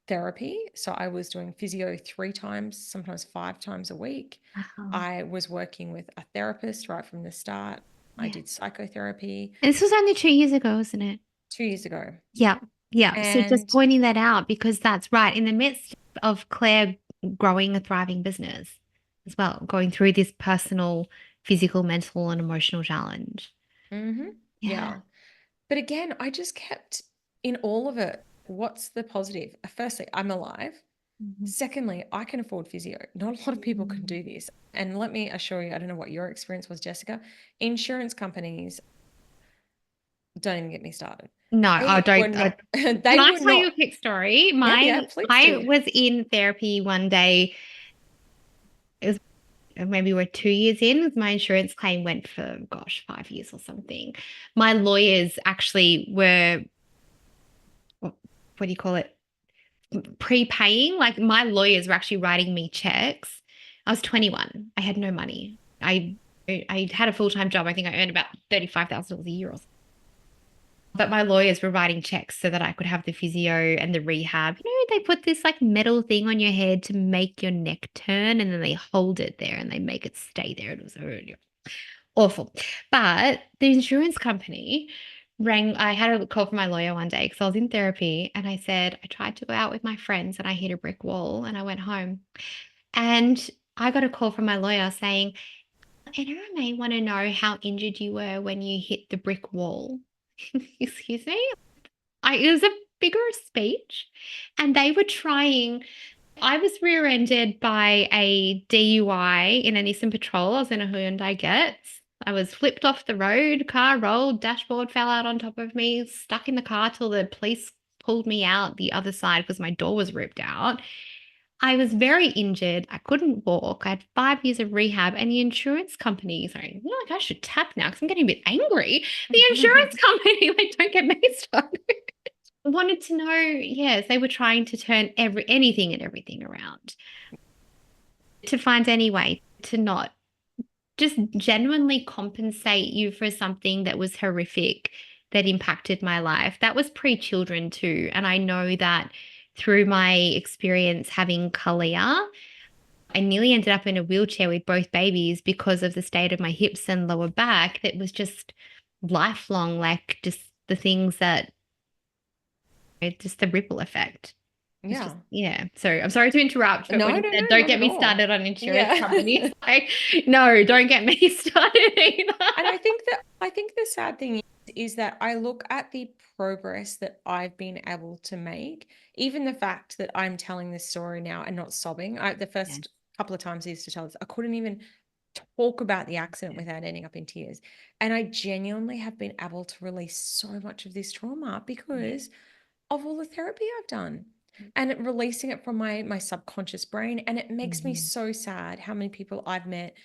therapy. So I was doing physio 3 times, sometimes 5 times a week. Wow. I was working with a therapist right from the start. I Yeah. did psychotherapy And this was only 2 years ago, wasn't it? 2 years ago. Yeah. Yeah. So just And pointing that out because that's right in the midst of Claire growing a thriving business as well, going through this personal, physical, mental, and emotional challenge. Yeah. yeah. But again, I just kept in all of it. What's the positive? Firstly, I'm alive. Mhm. Secondly, I can afford physio. Not a lot of people can Mm. do this. And let me assure you, I don't know what your experience was, Jessica. Insurance companies, don't even get me started. No, I They were don't. not, Can they I were tell you a not. quick story? Yeah, yeah, please I do. was in therapy one day. It was maybe we're 2 years in. My insurance claim went for, gosh, 5 years or something. My lawyers actually were, what do you call it? Prepaying. Like my lawyers were actually writing me checks. I was 21. I had no money. I had a full-time job. I think I earned about $35,000 a year or so. But my lawyers were writing checks so that I could have the physio and the rehab. They put this like metal thing on your head to make your neck turn and then they hold it there and they make it stay there. It was awful. But the insurance company rang. I had a call from my lawyer one day because I was in therapy and I said, I tried to go out with my friends and I hit a brick wall and I went home. And I got a call from my lawyer saying, and I may want to know how injured you were when you hit the brick wall. Excuse me? It was a vigorous speech, and they were trying. I was rear-ended by a DUI in a Nissan Patrol. I was in a Hyundai Getz. I was flipped off the road, car rolled, dashboard fell out on top of me, stuck in the car till the police pulled me out the other side because my door was ripped out. I was very injured. I couldn't walk. I had 5 years of rehab, and the insurance company, sorry, I feel like I should tap now because I'm getting a bit angry. The insurance company, like, don't get me started, wanted to know, yes, they were trying to turn anything and everything around to find any way to not just genuinely compensate you for something that was horrific that impacted my life. That was pre-children too. And I know that through my experience having Kalia, I nearly ended up in a wheelchair with both babies because of the state of my hips and lower back. That was just lifelong, like just the things that, just the ripple effect. It's just, Yeah. yeah. So I'm sorry to interrupt, but No, when you no, said no, don't not get at me all. started on insurance companies, Yeah. like, no, don't get me started either. And I think the sad thing is that I look at the progress that I've been able to make, even the fact that I'm telling this story now and not sobbing. The Yeah. first couple of times I used to tell this, I couldn't even talk about the accident without ending up in tears. And I genuinely have been able to release so much of this trauma Yeah. because of all the therapy I've done and releasing it from my subconscious brain. And it makes me Mhm. so sad how many people I've met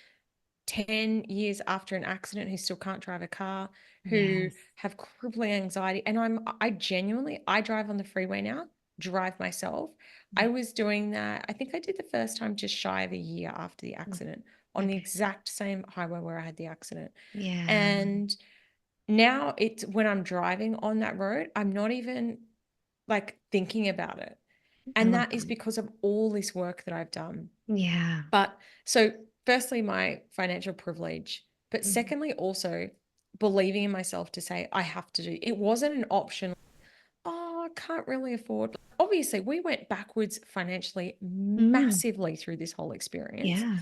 10 years after an accident who still can't drive a car, who Yes. have crippling anxiety. And I genuinely, I drive on the freeway now, drive myself. I Yeah. was doing that. I think I did the first time just shy of a year after the Mm. accident on the Okay. exact same highway where I had the accident. Yeah. And now it's when I'm driving on that road, I'm not even like thinking about it. I And love that is that. because of all this work that I've done. Yeah. But so, firstly, my financial privilege, but Mhm. secondly, also believing in myself to say, I have to do it. Wasn't an option. Oh, I can't really afford. Obviously, we went backwards financially Mm. massively through this whole experience. Yeah.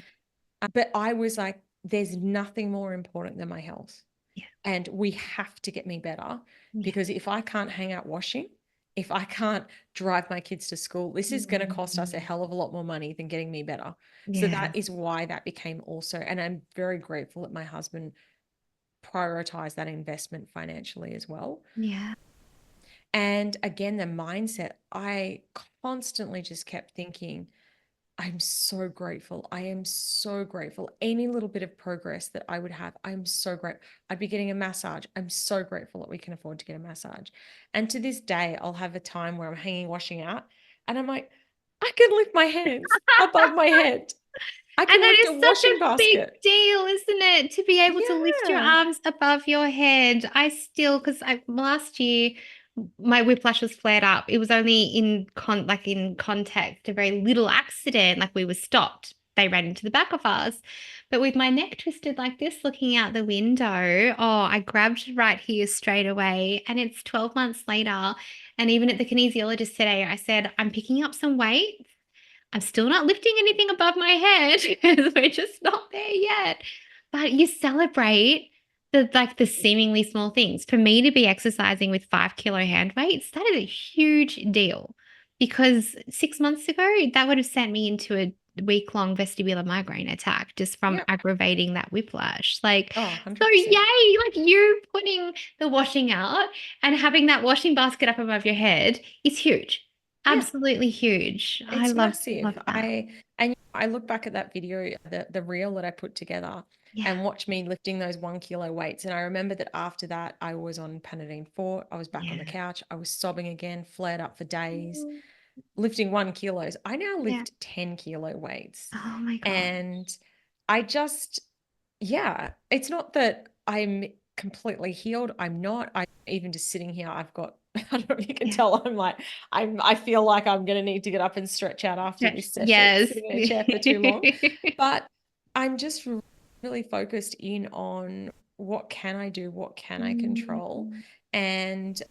But I was like, there's nothing more important than my health. Yeah. And we have to get me better Yeah. because if I can't hang out washing, if I can't drive my kids to school, this is going to cost us a Mm. hell of a lot more money than getting me better. So Yeah. that is why that became also, and I'm very grateful that my husband prioritized that investment financially as well. Yeah. And again, the mindset, I constantly just kept thinking, I'm so grateful. I am so grateful. Any little bit of progress that I would have, I'm so grateful. I'd be getting a massage. I'm so grateful that we can afford to get a massage. And to this day, I'll have a time where I'm hanging washing out and I'm like, I can lift my hands above my head. I And can that lift is a such washing a big basket. deal, isn't it? To be able to lift your Yeah. arms above your head. I still, because last year my whiplash was flared up. It was only in context, a very little accident. Like we were stopped. They ran into the back of us. But with my neck twisted like this, looking out the window, oh, I grabbed right here straight away. And it's 12 months later. And even at the kinesiologist today, I said, I'm picking up some weight. I'm still not lifting anything above my head because we're just not there yet. But you celebrate the seemingly small things. For me to be exercising with 5 kilo hand weights, that is a huge deal. Because 6 months ago, that would have sent me into a week-long vestibular migraine attack just from Yep. aggravating that whiplash. Like, Oh, so 100%. yay, like you putting the washing out and having that washing basket up above your head is huge. Yeah. Absolutely huge. I It's love massive. that. I look back at that video, the reel that I put together, Yeah. and watch me lifting those 1 kilo weights. And I remember that after that, I was on Panadine 4. I was back on the Yeah. couch. I was sobbing again, flared up for days, Mm. lifting 1 kilos. I now Yeah. lift 10 kilo weights. Oh my God. And I just yeah, it's not that I'm completely healed. I'm not. I even just sitting here, I've got, I don't know if you can Yeah. tell, I feel like I'm going to need to get up and stretch out after Yes. this session, Yes. sitting in a chair for too long. But I'm just really focused in on what can I do? What can I control? Mm. And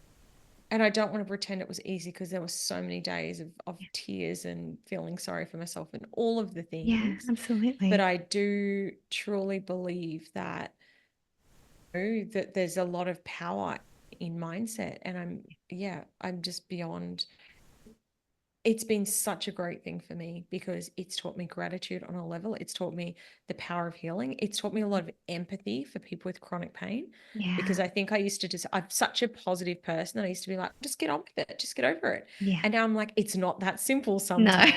and I don't want to pretend it was easy, because there were so many days of tears and feeling sorry for myself and all of the Yeah, things. But absolutely. I do truly believe that, that there's a lot of power in mindset. And I'm just beyond. It's been such a great thing for me, because it's taught me gratitude on a level. It's taught me the power of healing. It's taught me a lot of empathy for people with chronic pain, Yeah. because I think I used to I'm such a positive person that I used to be like, just get on with it, just get over it. Yeah. And now I'm like, it's not that simple No. sometimes.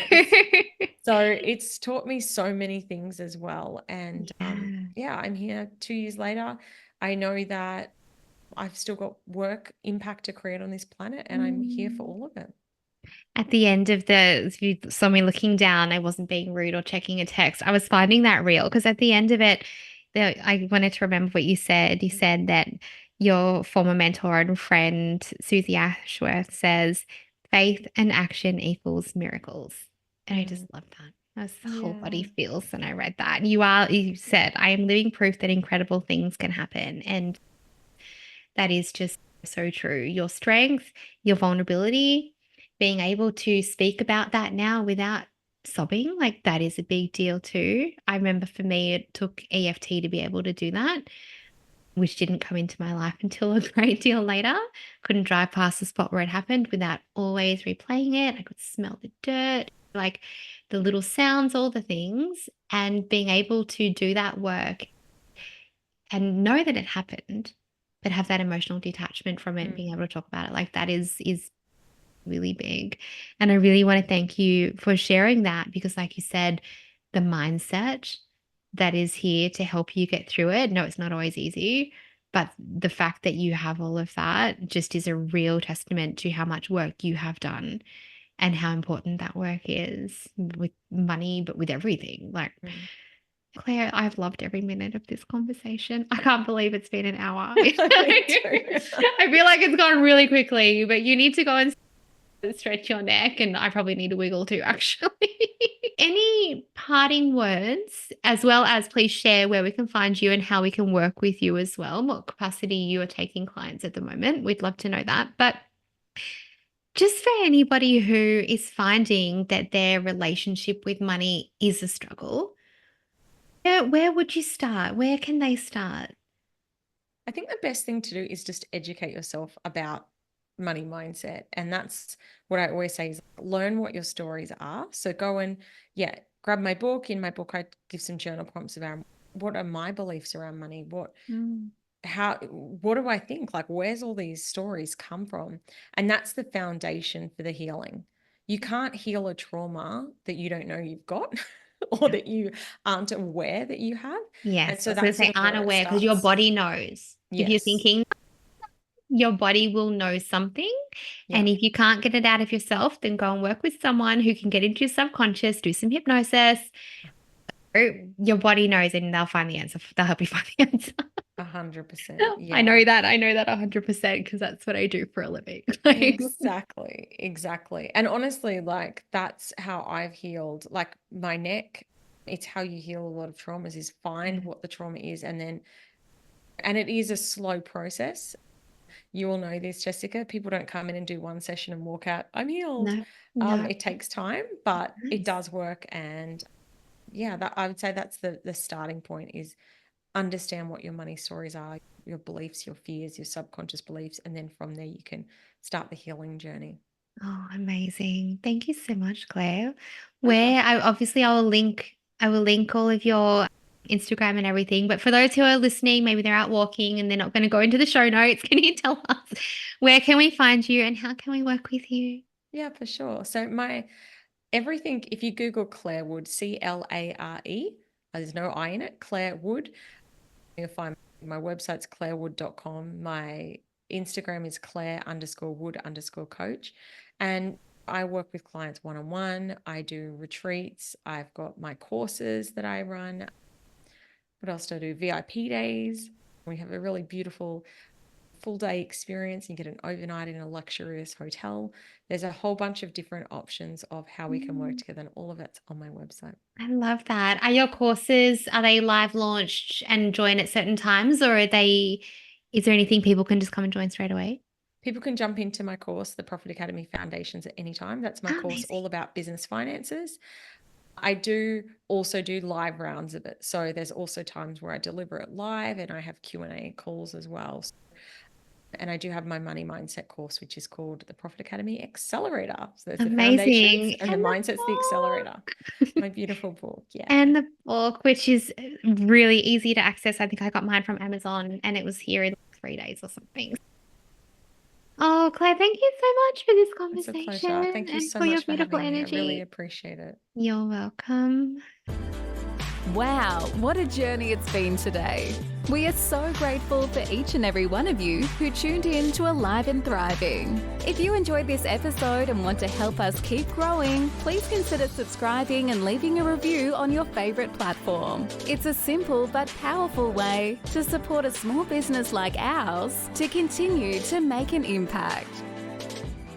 So it's taught me so many things as well. And Yeah. yeah, I'm here 2 years later. I know that I've still got work impact to create on this planet, and I'm here for Mm. all of it. At the end of if you saw me looking down, I wasn't being rude or checking a text. I was finding that real because at the end of it, I wanted to remember what you said. You said that your former mentor and friend, Susie Ashworth, says faith and action equals miracles. And I just Mm. love that. My whole body Yeah. feels when I read that. You said, I am living proof that incredible things can happen. And that is just so true. Your strength, your vulnerability, being able to speak about that now without sobbing, like that is a big deal too. I remember for me, it took EFT to be able to do that, which didn't come into my life until a great deal later. Couldn't drive past the spot where it happened without always replaying it. I could smell the dirt, like the little sounds, all the things, and being able to do that work and know that it happened, but have that emotional detachment from it and being Mm. able to talk about it, like that is really big. And I really want to thank you for sharing that because, like you said, the mindset that is here to help you get through it. No, it's not always easy, but the fact that you have all of that just is a real testament to how much work you have done and how important that work is with money, but with everything. Like, Mm. Claire, I've loved every minute of this conversation. I can't believe it's been an hour. Me too. I feel like it's gone really quickly, but you need to go and stretch your neck, and I probably need a wiggle too, actually. Any parting words, as well as please share where we can find you and how we can work with you as well, what capacity you are taking clients at the moment. We'd love to know that. But just for anybody who is finding that their relationship with money is a struggle, where would you start? Where can they start? I think the best thing to do is just educate yourself about money mindset. And that's what I always say is learn what your stories are. So go and, yeah, grab my book. In my book, I give some journal prompts around what are my beliefs around money? Mm, What do I think? Like, where's all these stories come from? And that's the foundation for the healing. You can't heal a trauma that you don't know you've got or yeah. that you aren't aware that you have. And Yes, I so was going that's to say sort of where it unaware because your starts. body knows. If you're Yes. thinking, your body will know something. Yeah. And if you can't get it out of yourself, then go and work with someone who can get into your subconscious, do some hypnosis. Your body knows and they'll find the answer. They'll help you find the answer. 100%. I Yeah. know that. I know that 100% because that's what I do for a living. Like, Exactly. Exactly. And honestly, like that's how I've healed. Like my neck, it's how you heal a lot of traumas is find yeah. what the trauma is, and it is a slow process. You all know this, Jessica. People don't come in and do one session and walk out, I'm healed. No, no. It takes time, but it Nice. does work. And yeah, that I would say that's the starting point is understand what your money stories are, your beliefs, your fears, your subconscious beliefs, and then from there you can start the healing journey. Oh, amazing. Thank you so much, Claire. Pleasure. Where I will link all of your Instagram and everything. But for those who are listening, maybe they're out walking and they're not going to go into the show notes. Can you tell us where can we find you and how can we work with you? Yeah, for sure. So my everything, if you Google Clare Wood, Clare, there's no I in it, Clare Wood, you'll find my website's clarewood.com. My Instagram is Claire_Wood_coach. And I work with clients one-on-one. I do retreats. I've got my courses that I run. What else do I do? VIP days. We have a really beautiful full day experience. You get an overnight in a luxurious hotel. There's a whole bunch of different options of how we can work together, and all of it's on my website. I love that. Are your courses, are they live launched and join at certain times, or is there anything people can just come and join straight away? People can jump into my course, the Profit Academy Foundations, at any time. That's my course Amazing. all about business finances. I do also do live rounds of it. So there's also times where I deliver it live, and I have Q&A calls as well. And I do have my money mindset course, which is called the Profit Academy Accelerator. So there's the foundations, and the mindset's the accelerator. My beautiful book. Yeah. And the book, which is really easy to access. I think I got mine from Amazon and it was here in 3 days or something. Oh, Claire, thank you so much for this It's a conversation pleasure. Thank you and so for your much for beautiful having me. I really energy. appreciate it. You're welcome. Wow, what a journey it's been today. We are so grateful for each and every one of you who tuned in to Alive and Thriving. If you enjoyed this episode and want to help us keep growing, please consider subscribing and leaving a review on your favourite platform. It's a simple but powerful way to support a small business like ours to continue to make an impact.